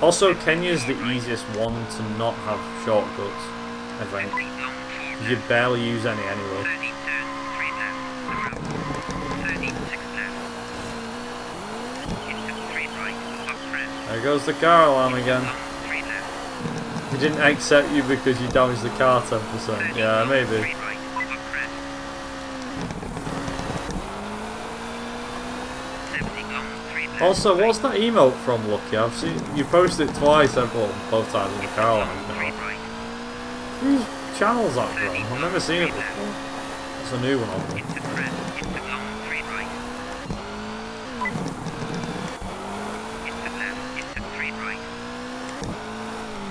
[SPEAKER 1] Also, Kenya's the easiest one to not have shortcuts, I think. You barely use any anyway. There goes the car alarm again. He didn't accept you because you damaged the car 10%. Yeah, maybe. Also, what's that emote from, Lucky? I've seen you post it twice, well, both times in the car alarm. Whose channel's that from? I've never seen it before. It's a new one on me.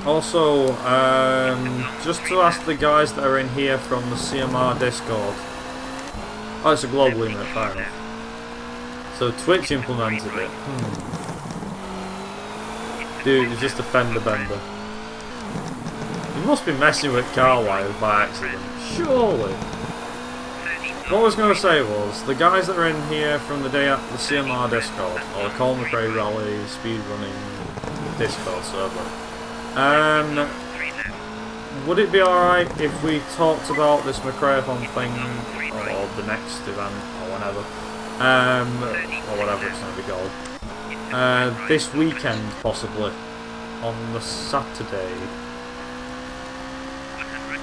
[SPEAKER 1] Also, just to ask the guys that are in here from the CMR Discord. Oh, it's a global email, fair enough. So Twitch implemented it. Dude, it's just a fender bender. You must be messing with car wires by accident. Surely. What I was going to say was, the guys that are in here from the CMR Discord, or the Colin McRae Rally Speedrunning Discord server, would it be alright if we talked about this McRae-a-thon thing, or the next event, or whenever, or whatever it's going to be called, this weekend possibly, on the Saturday,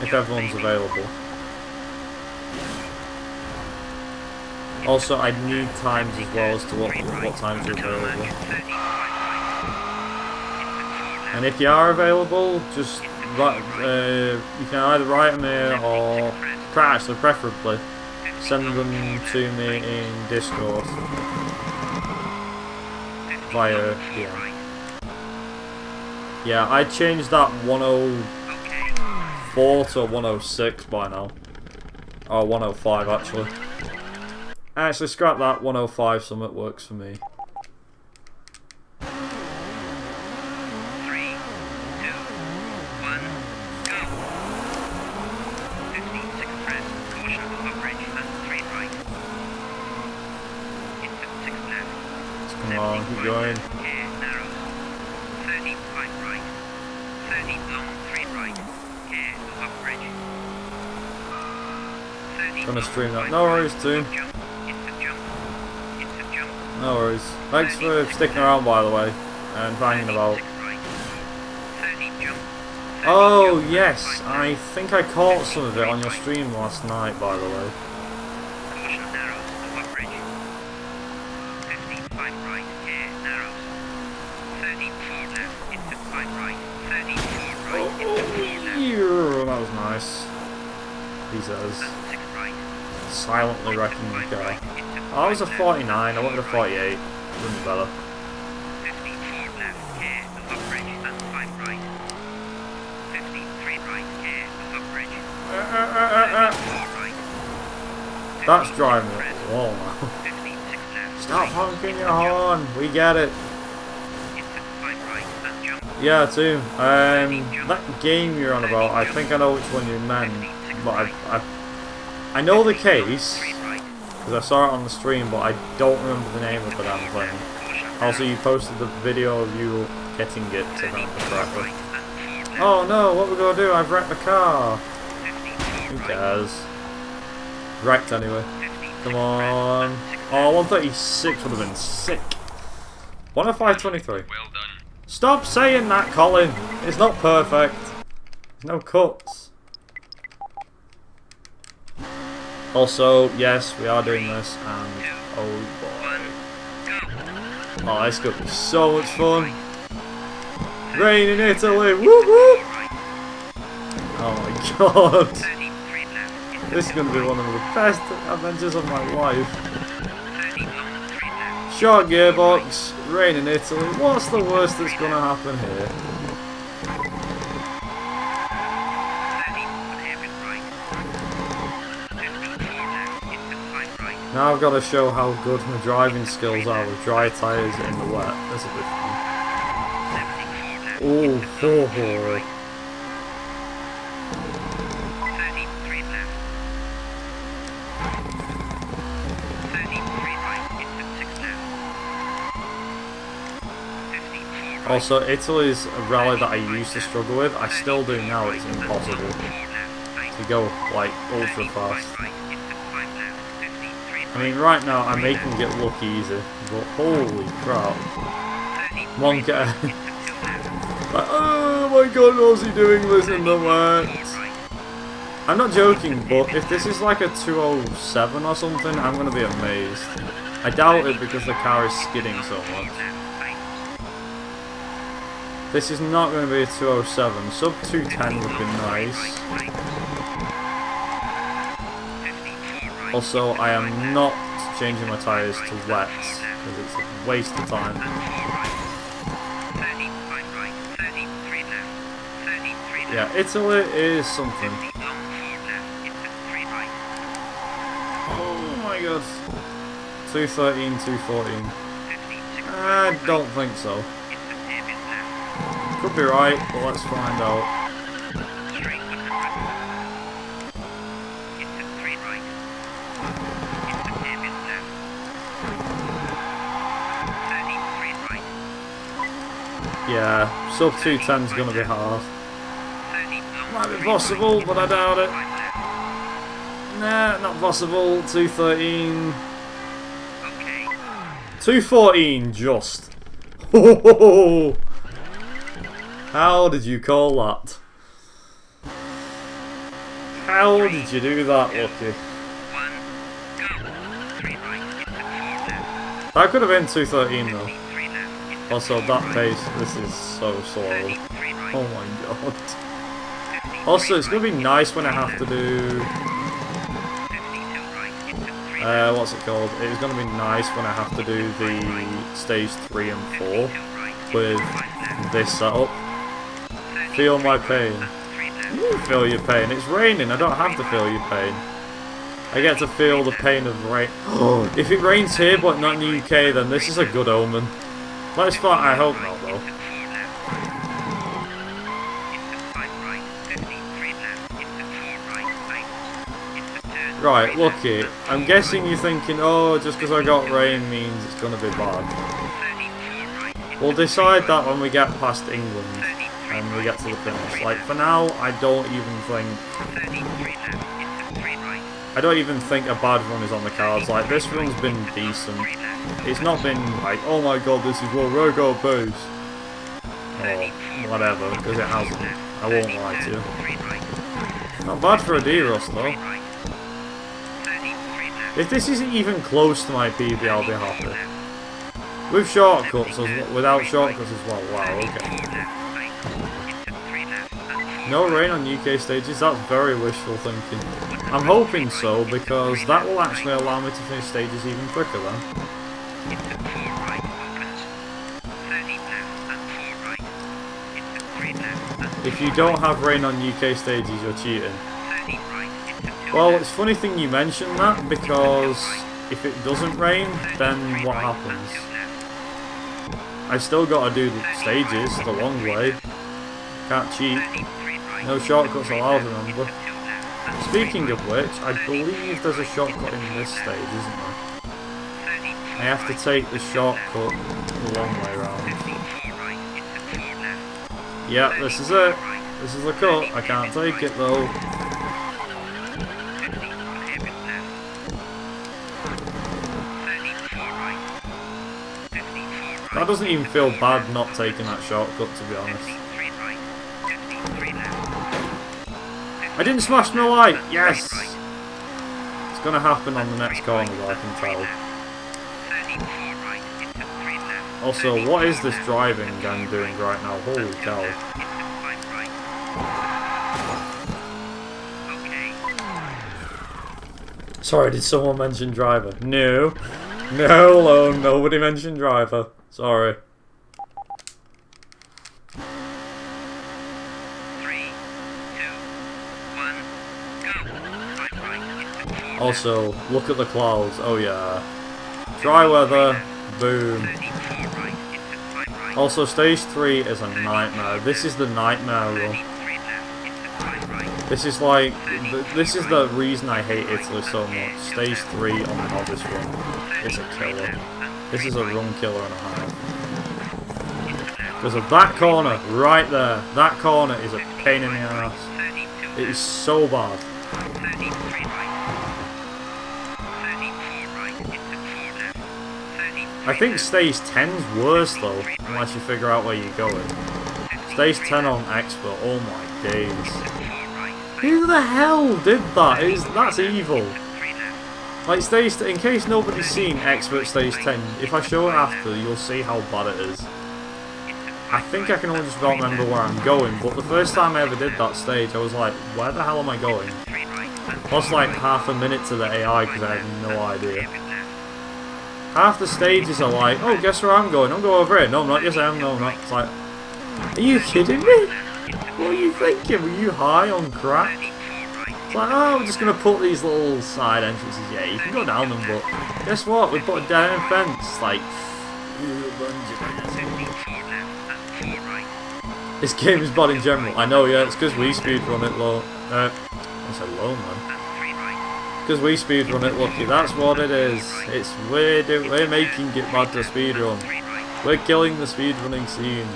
[SPEAKER 1] if everyone's available. Also, I need times as well as to what times are available. And if you are available, just write, you can either write them here or actually preferably send them to me in Discord via DM. Yeah, I changed that 104 to 106 by now. Or 105 actually. Actually, scrap that, 105 summit works for me. Come on, keep going. Gonna stream that. No worries, team. No worries. Thanks for sticking around, by the way, and hanging about. Oh, yes, I think I caught some of it on your stream last night, by the way. Oh, that was nice. He says. Silently wrecking the car. Oh, I was a 49, I wanted a 48. Wouldn't be better.
[SPEAKER 2] 54 left here, the footbridge, and 5 right. 53 right here, the footbridge. 4 right.
[SPEAKER 1] That's driving me up the wall now.
[SPEAKER 2] 56 left.
[SPEAKER 1] Stop honking your horn, we get it.
[SPEAKER 2] Into 5 right, and jump.
[SPEAKER 1] Yeah, too. That game you're on about, I think I know which one you meant, but I know the case, because I saw it on the stream, but I don't remember the name of the damn thing. Also, you posted the video of you getting it to remember correctly. Oh no, what we gonna do? I've wrecked the car! Who cares? Wrecked anyway. Come on. Oh, 136 would have been sick. 105.23.
[SPEAKER 2] Well done.
[SPEAKER 1] Stop saying that, Colin! It's not perfect. There's no cuts. Also, yes, we are doing this, and oh boy. Oh, this could be so much fun. Rain in Italy! Woo woo! Oh my god. This is going to be one of the best adventures of my life. Short gearbox, rain in Italy. What's the worst that's going to happen here? Now I've got to show how good my driving skills are with dry tyres in the wet. This will be fun. Ooh, ho ho. Also, Italy's a rally that I used to struggle with. I still do now. It's impossible to go like ultra fast. I mean, right now I'm making it look easy, but holy crap! One get like, oh my god, how's he doing this in the wet? I'm not joking, but if this is like a 207 or something, I'm gonna be amazed. I doubt it because the car is skidding so much. This is not going to be a 207. Sub 210 would be nice. Also, I am not changing my tyres to wets because it's a waste of time. Yeah, Italy is something. Oh my god. 213, 214. I don't think so. Could be right, but let's find out. Yeah, sub 210 is going to be hard. Might be possible, but I doubt it. Nah, not possible. 213. 214, just. How did you call that? How did you do that, Lucky? That could have been 213 though. Also, that pace, this is so slow. Oh my god. Also, it's going to be nice when I have to do... what's it called? It's going to be nice when I have to do the stage 3 and 4 with this setup. Feel my pain. You feel your pain. It's raining. I don't have to feel your pain. I get to feel the pain of rain. If it rains here but not in the UK, then this is a good omen. Let's find. I hope not, though. Right, Lucky. I'm guessing you're thinking, oh, just because I got rain means it's going to be bad. We'll decide that when we get past England and we get to the finish. Like, for now, I don't even think a bad run is on the cards. Like, this run's been decent. It's not been like, oh my god, this is what I got base. Or whatever, because it hasn't. I won't lie to you. Not bad for a D-Rust, though. If this isn't even close to my PB, I'll be happy. With shortcuts, without shortcuts as well. Wow, okay. No rain on UK stages, that's very wishful thinking. I'm hoping so, because that will actually allow me to finish stages even quicker then.
[SPEAKER 2] Into 4 right opens. 30 left and 4 right. Into 3 left and 4
[SPEAKER 1] If you don't have rain on UK stages, you're cheating.
[SPEAKER 2] 30 right into 2
[SPEAKER 1] Well,
[SPEAKER 2] left.
[SPEAKER 1] it's funny thing you mention that, because if it doesn't rain, then what happens? I still gotta do the stages the long way. Can't cheat. No shortcuts allowed, remember. Speaking of which, I believe there's a shortcut in this stage, isn't there? I have to take the shortcut the long way around. Yeah, this is it. This is the cut. I can't take it though. That doesn't even feel bad not taking that shortcut, to be honest. I didn't smash my light! Yes! It's gonna happen on the next corner, though, I can tell. Also, what is this driving I'm doing right now? Holy cow. Sorry, did someone mention driver? No. No, nobody mentioned driver. Sorry.
[SPEAKER 2] 3, 2, 1, go.
[SPEAKER 1] Also, look at the clouds. Oh yeah. Dry weather. Boom. Also, stage 3 is a nightmare. This is the nightmare run. This is like, this is the reason I hate Italy so much. Stage 3 on the Novice run is a killer. This is a run killer and a half. Because of that corner right there. That corner is a pain in the ass. It is so bad. I think stage 10's worse though, unless you figure out where you're going. Stage 10 on Expert, oh my days. Who the hell did that? That's evil. Like stage, in case nobody's seen Expert stage 10, if I show it after, you'll see how bad it is. I think I can only just about remember where I'm going, but the first time I ever did that stage, I was like, where the hell am I going? Lost like half a minute to the AI because I had no idea. Half the stages are like, oh, guess where I'm going? I'm going over here. No, I'm not. Yes, I am. No, I'm not. It's like, are you kidding me? What are you thinking? Were you high on crack? It's like, oh, we're just going to put these little side entrances. Yeah, you can go down them, but guess what? We put a dead end fence. Like, this game is bad in general. I know, yeah, it's because we speedrun it low. I said low, man. Because we speedrun it, lucky. That's what it is. It's we're making it bad to speedrun. We're killing the speedrunning scene.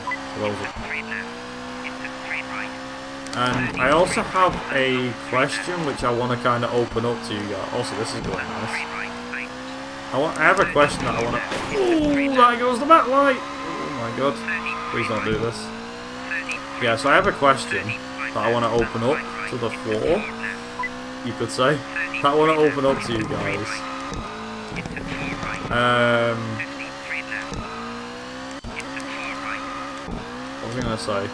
[SPEAKER 1] And I also have a question which I want to kind of open up to you guys. Also, this is going nice. I have a question that I want to... Oh, there goes the backlight! Oh my god. Please don't do this. Yeah, so I have a question that I want to open up to the floor, you could say. That I want to open up to you guys. What was I going to say?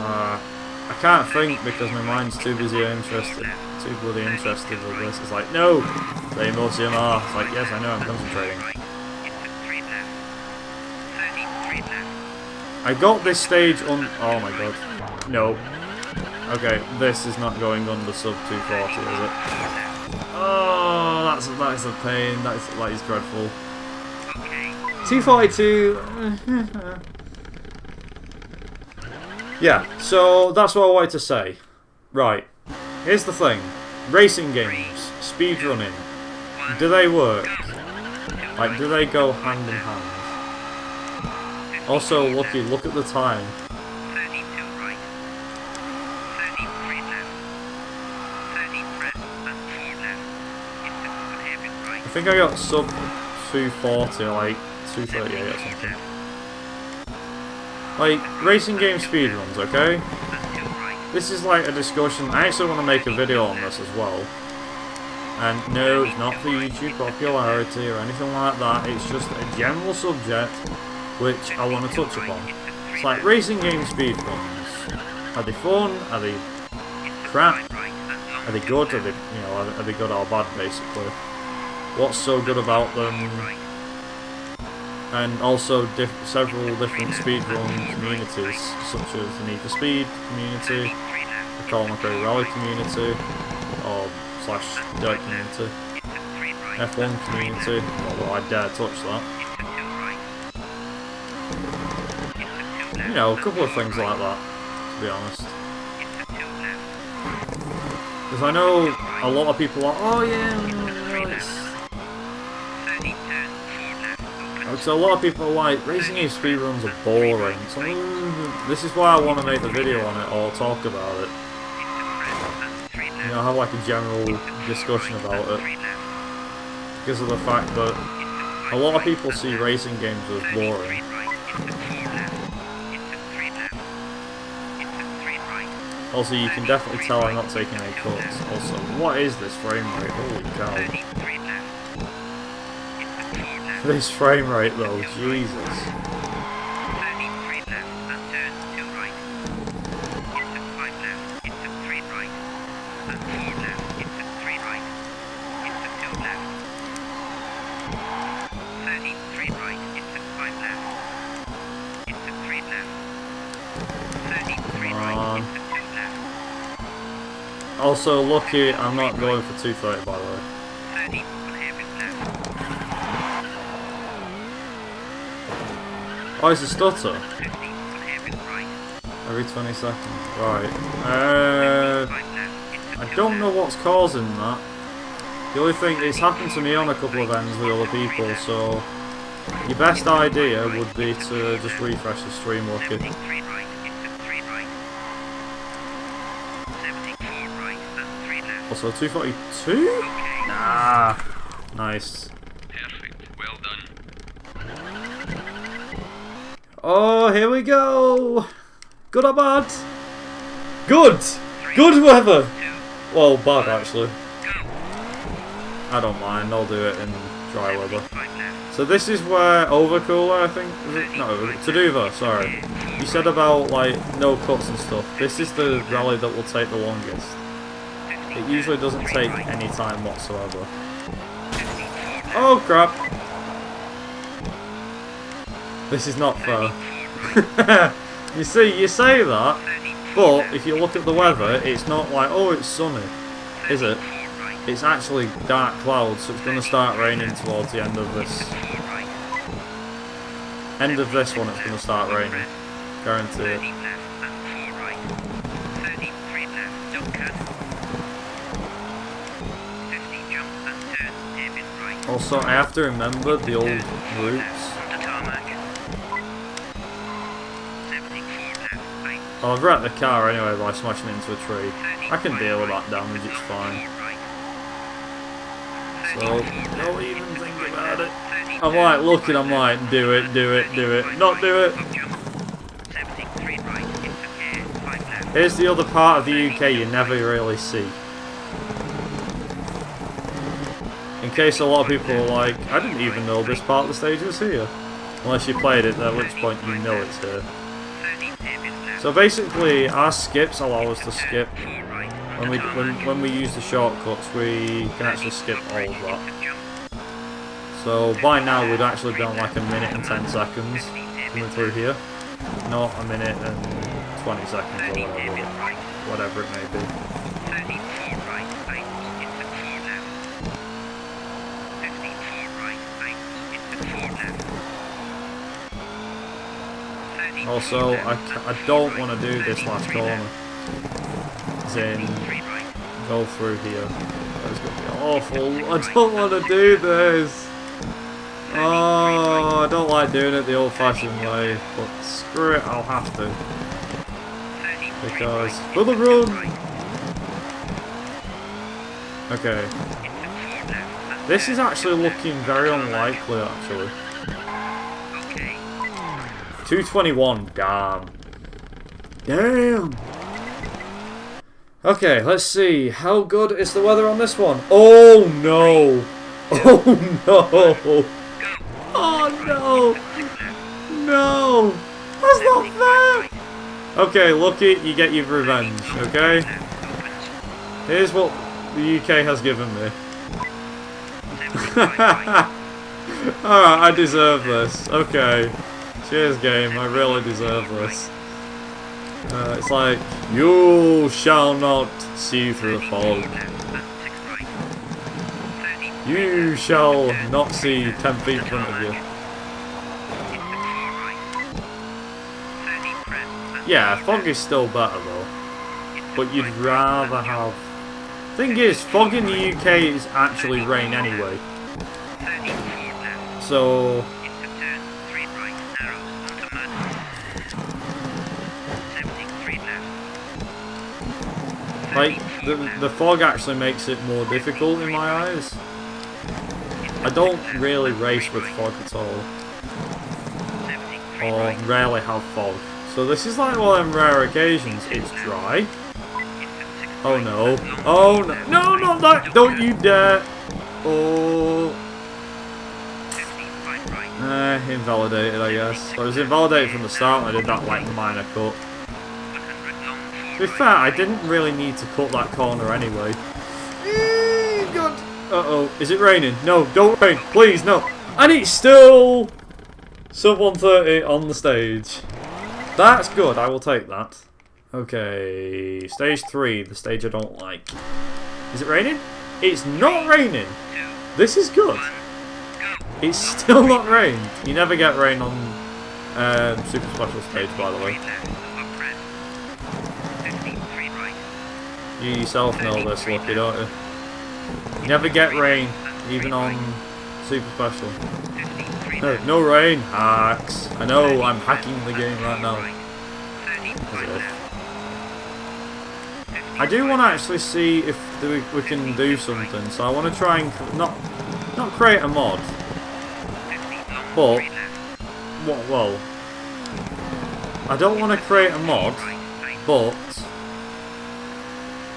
[SPEAKER 1] I can't think because my mind's too busy interested. Too bloody interested with this. It's like, no! They mostly are. It's like, yes, I know, I'm concentrating. I got this stage on... Oh my god. No. Okay, this is not going under sub 240, is it? Oh, that's a pain. That is dreadful. 242... Yeah, so that's what I wanted to say. Right. Here's the thing. Racing games, speedrunning, do they work? Like, do they go hand in hand? Also, look at the time. I think I got sub 240, like 238 or something. Like, racing game speedruns, okay? This is like a discussion. I actually want to make a video on this as well. And no, it's not for YouTube popularity or anything like that. It's just a general subject which I want to touch upon. It's like racing game speedruns. Are they fun? Are they crap? Are they good? Are they, you know, are they good or bad, basically? What's so good about them? And also several different speedrun communities, such as the Need for Speed community, the Colin McRae Rally community, or / Dirt community, F1 community, although I dare touch that. You know, a couple of things like that, to be honest. Because I know a lot of people are, oh yeah, it's... Because a lot of people are like, racing game speedruns are boring. So this is why I want to make the video on it, or talk about it. You know, have like a general discussion about it. Because of the fact that a lot of people see racing games as boring. Also, you can definitely tell I'm not taking any cuts. Also, what is this frame rate? Holy cow. This frame rate though, Jesus. Also, lucky I'm not going for 230 by the way. Oh, it's a stutter. Every 20 seconds. Right. I don't know what's causing that. The only thing, it's happened to me on a couple of ends with other people, so your best idea would be to just refresh the stream, Lucky. Also, 242? Nah. Nice.
[SPEAKER 2] Perfect. Well done.
[SPEAKER 1] Oh, here we go! Good or bad? Good! Good weather! Well, bad actually. I don't mind, I'll do it in dry weather. So this is where Overcooler, I think, is it? No, Taduva, sorry. You said about, like, no cuts and stuff. This is the rally that will take the longest. It usually doesn't take any time whatsoever. Oh crap! This is not fair. You see, you say that, but if you look at the weather, it's not like, oh, it's sunny, is it? It's actually dark clouds, so it's going to start raining towards the end of this. End of this one, it's going to start raining. Guaranteed. Also, I have to remember the old routes. Oh, I've wrecked the car anyway by smashing it into a tree. I can deal with that damage, it's fine. So, don't even think about it. I'm like looking, I'm like, do it, do it, do it, not do it. Here's the other part of the UK you never really see. In case a lot of people are like, I didn't even know this part of the stage was here. Unless you played it, at which point you know it's here. So basically, our skips allow us to skip. When we use the shortcuts, we can actually skip all of that. So by now we'd actually be on like a minute and 10 seconds coming through here. Not a minute and 20 seconds or whatever it may be. Also, I don't want to do this last corner. As in, go through here. That's going to be awful. I don't want to do this. Oh, I don't like doing it the old-fashioned way. But screw it, I'll have to. Because, for the run! Okay. This is actually looking very unlikely, actually. 221, damn. Damn! Okay, let's see. How good is the weather on this one? Oh no! Oh no! Oh no! No! Has That's not fair! Okay, lucky, you get your revenge, okay? Here's what the UK has given me. Alright, I deserve this. Okay. Cheers, game, I really deserve this. It's like, you shall not see through the fog. You shall not see 10 feet in front of you. Yeah, fog is still better though. But you'd rather have... Thing is, fog in the UK is actually rain anyway. So... Like, the fog actually makes it more difficult in my eyes. I don't really race with fog at all. Or rarely have fog. So this is like one of them rare occasions. It's dry. Oh no. Oh no. No, not that! Don't you dare! Oh. Invalidated, I guess. I was invalidated from the start when I did that like minor cut. To be fair, I didn't really need to cut that corner anyway. God. Uh-oh. Is it raining? No, don't rain. Please, no. And it's still sub 130 on the stage. That's good. I will take that. Okay. Stage 3. The stage I don't like. Is it raining? It's not raining. This is good. It's still not rained. You never get rain on Super Special stage, by the way. You yourself know this, Lucky, don't you? You never get rain, even on Super Special. No rain, hacks. I know, I'm hacking the game right now. I do want to actually see if we can do something, so I want to try and not create a mod, but well, I don't want to create a mod, but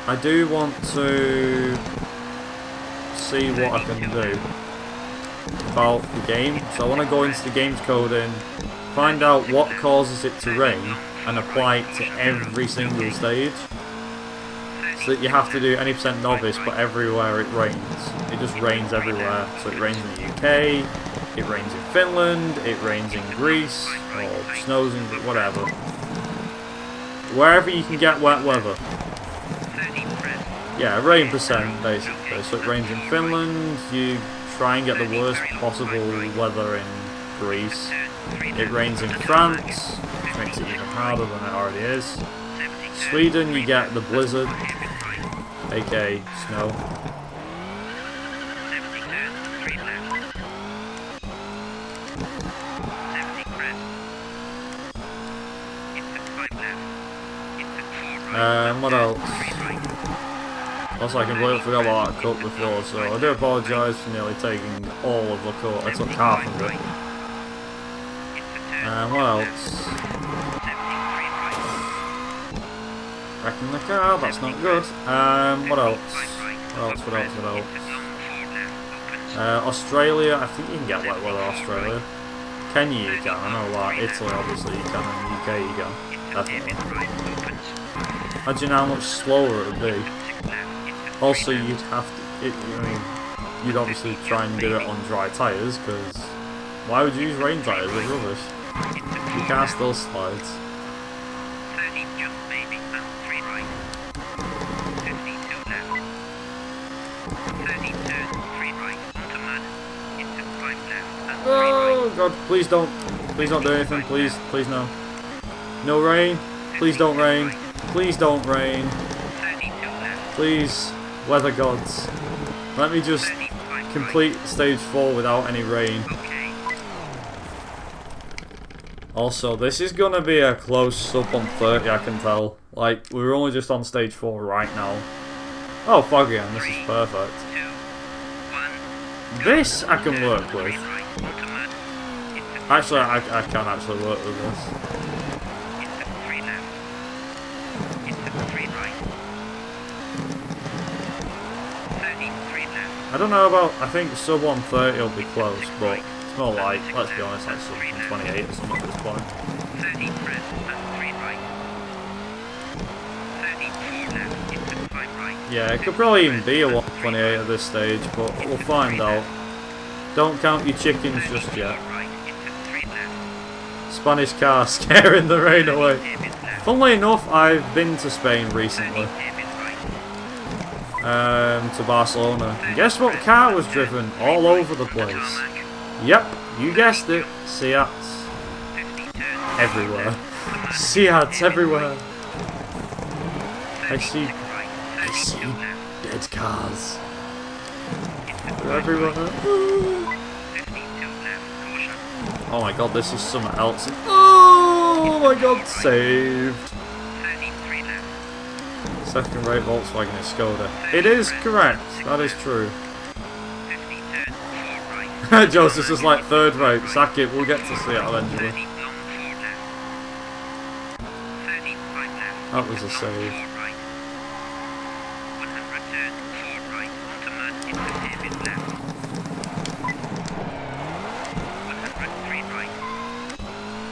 [SPEAKER 1] I do want to see what I can do about the game. So I want to go into the game's coding, find out what causes it to rain, and apply it to every single stage. So that you have to do any percent novice, but everywhere it rains. It just rains everywhere. So it rains in the UK, it rains in Finland, it rains in Greece, or snows in whatever. Wherever you can get wet weather. Yeah, rain percent basically. So it rains in Finland, you try and get the worst possible weather in Greece. It rains in France, which makes it even harder than it already is. Sweden, you get the blizzard, aka snow. What else? Also, I completely forgot about that cut before, so I do apologise for nearly taking all of the cut. I took half of it. What else? Wrecking the car, that's not good. What else? What else? Australia, I think you can get wet weather Australia. Kenya you can, I know that. Italy obviously you can, and the UK you can. Definitely. Imagine how much slower it would be. Also you'd have to, you'd obviously try and do it on dry tyres, because why would you use rain tyres? They're rubbish. Your car still slides. Oh god, please don't do anything, please no. No rain, please don't rain, please don't rain. Please, weather gods, let me just complete stage 4 without any rain. Also, this is gonna be a close sub on 30, I can tell. Like, we're only just on stage 4 right now. Oh, fog again, this is perfect. This I can work with. Actually, I can actually work with this. I don't know about, I think sub 130 will be close, but it's more like, let's be honest, like sub 128 or something at this point.
[SPEAKER 2] 30 press and 3 right. 34 left into 5 right.
[SPEAKER 1] Yeah, it could probably even be a 128 at this stage, but we'll find out. Don't count your chickens just yet.
[SPEAKER 2] Right into 3 left.
[SPEAKER 1] Spanish car scaring the rain away.
[SPEAKER 2] 30 hairpin left.
[SPEAKER 1] Funnily enough, I've been to Spain
[SPEAKER 2] 30
[SPEAKER 1] recently,
[SPEAKER 2] hairpin right.
[SPEAKER 1] to Barcelona. And guess what car was driven all over the place?
[SPEAKER 2] Tarmac.
[SPEAKER 1] Yep, you guessed it. Seats
[SPEAKER 2] 50 turn.
[SPEAKER 1] everywhere. Seats everywhere. I see
[SPEAKER 2] Right.
[SPEAKER 1] I see
[SPEAKER 2] 32 left.
[SPEAKER 1] dead cars.
[SPEAKER 2] Into
[SPEAKER 1] They're
[SPEAKER 2] 5
[SPEAKER 1] everywhere.
[SPEAKER 2] right. 52 left. Caution.
[SPEAKER 1] Oh my god, this is something else. Oh my god, saved.
[SPEAKER 2] 33 left.
[SPEAKER 1] Second rate Volkswagen is Skoda. It is correct, that is true.
[SPEAKER 2] 50 turn. 4 right.
[SPEAKER 1] Joseph is like third rate, sack it, we'll get to see it
[SPEAKER 2] 30
[SPEAKER 1] eventually.
[SPEAKER 2] long 4 left. 35 left.
[SPEAKER 1] That was a
[SPEAKER 2] Long
[SPEAKER 1] save.
[SPEAKER 2] 4 right. 100 turn. 4 right. Onto mud into hairpin left. 103 right.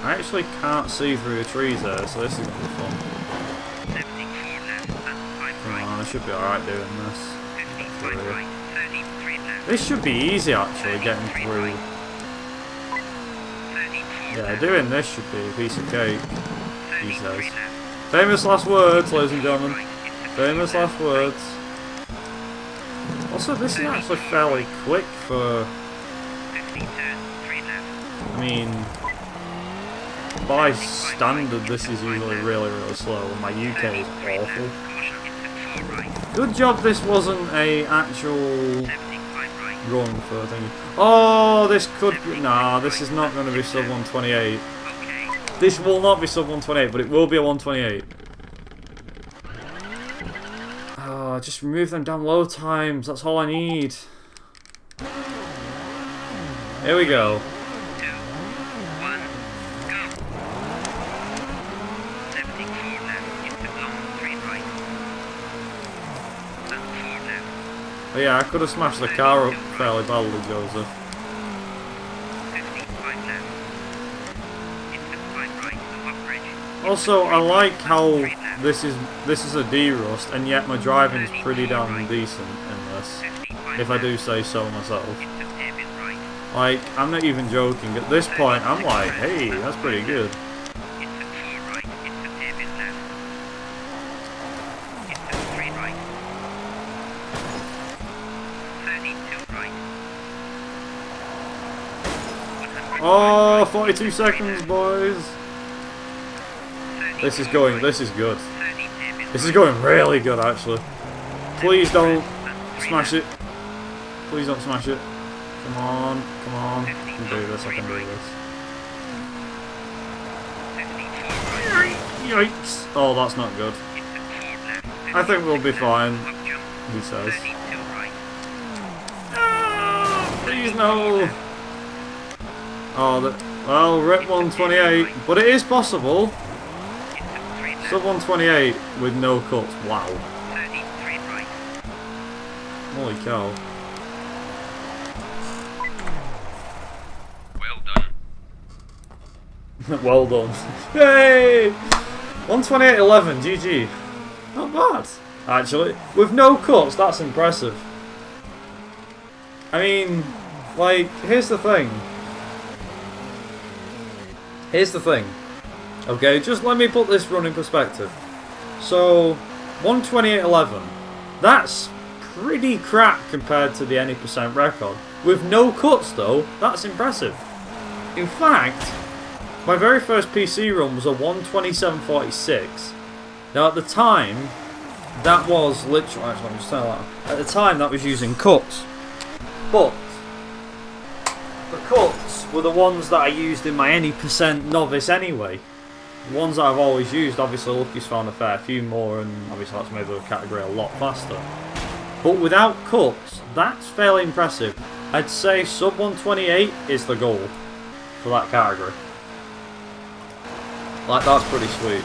[SPEAKER 1] I actually can't see through the trees there, so this is going to be fun.
[SPEAKER 2] 74 left and 5
[SPEAKER 1] Come
[SPEAKER 2] right.
[SPEAKER 1] on, I should be alright doing this.
[SPEAKER 2] 55 right. 33 left.
[SPEAKER 1] This should be easy actually, getting
[SPEAKER 2] 33
[SPEAKER 1] through.
[SPEAKER 2] right. 34
[SPEAKER 1] Yeah,
[SPEAKER 2] left.
[SPEAKER 1] doing this should be a piece of cake, he
[SPEAKER 2] 33
[SPEAKER 1] says.
[SPEAKER 2] left.
[SPEAKER 1] Famous last words, ladies and gentlemen.
[SPEAKER 2] Right into 3
[SPEAKER 1] Famous
[SPEAKER 2] left.
[SPEAKER 1] last words. Also, this is actually fairly quick for,
[SPEAKER 2] 50 turn. 3 left.
[SPEAKER 1] I mean, by standard this is usually really, really slow, and my UK is
[SPEAKER 2] 3 left.
[SPEAKER 1] awful.
[SPEAKER 2] Caution into 4 right.
[SPEAKER 1] Good job this wasn't a actual
[SPEAKER 2] 75 right.
[SPEAKER 1] run for thingy. Oh, this could be, nah, this is not going to be sub 128.
[SPEAKER 2] Okay.
[SPEAKER 1] This will not be sub 128, but it will be a 128. Oh, just remove them down low times, that's all I need. Here we go.
[SPEAKER 2] 2, 1, go. 74 left into long 3 right. And 4 left.
[SPEAKER 1] Oh yeah, I could have smashed the car up fairly badly, Joseph.
[SPEAKER 2] 55 left. Into 5 right. The up bridge.
[SPEAKER 1] Also, I like how this is a D-Rust, and yet my driving's pretty damn decent in this,
[SPEAKER 2] 55
[SPEAKER 1] if I
[SPEAKER 2] left.
[SPEAKER 1] do say so myself.
[SPEAKER 2] Into hairpin right.
[SPEAKER 1] Like, I'm not even joking. At this point, I'm like, hey, that's pretty good.
[SPEAKER 2] Into 4 right. Into hairpin left. Into 3 right. 32 right. 100
[SPEAKER 1] Oh,
[SPEAKER 2] right.
[SPEAKER 1] 42 seconds, boys. This is
[SPEAKER 2] 34
[SPEAKER 1] going,
[SPEAKER 2] right.
[SPEAKER 1] this is good.
[SPEAKER 2] 30 hairpin
[SPEAKER 1] This is
[SPEAKER 2] right.
[SPEAKER 1] going really good, actually. Please don't
[SPEAKER 2] And 3
[SPEAKER 1] smash
[SPEAKER 2] left.
[SPEAKER 1] it. Please don't smash it. Come on, come on. I can do this, I can do this.
[SPEAKER 2] 54 right.
[SPEAKER 1] Yikes. Oh, that's not good.
[SPEAKER 2] Into 4 left.
[SPEAKER 1] I think we'll be
[SPEAKER 2] 52
[SPEAKER 1] fine,
[SPEAKER 2] left. Up jump.
[SPEAKER 1] he says.
[SPEAKER 2] 32 right.
[SPEAKER 1] Ah, please no. Oh, well, rip 128, but it is possible.
[SPEAKER 2] Into 3 left.
[SPEAKER 1] Sub 128 with no cuts. Wow.
[SPEAKER 2] 33 right.
[SPEAKER 1] Holy cow.
[SPEAKER 2] Well done.
[SPEAKER 1] Well done. Yay! 128.11, GG. Not bad, actually. With no cuts, that's impressive. I mean, like, here's the thing. Okay, just let me put this run in perspective. So, 128.11. That's pretty crap compared to the any percent record. With no cuts, though, that's impressive. In fact, my very first PC run was a 127.46. Now, at the time, that was literally. Actually, I'm just saying that. At the time, that was using cuts. But the cuts were the ones that I used in my any percent novice anyway. The ones that I've always used. Obviously, Lucky's found a fair few more, and obviously that's made the category a lot faster. But without cuts, that's fairly impressive. I'd say sub 128 is the goal for that category. Like, that's pretty sweet.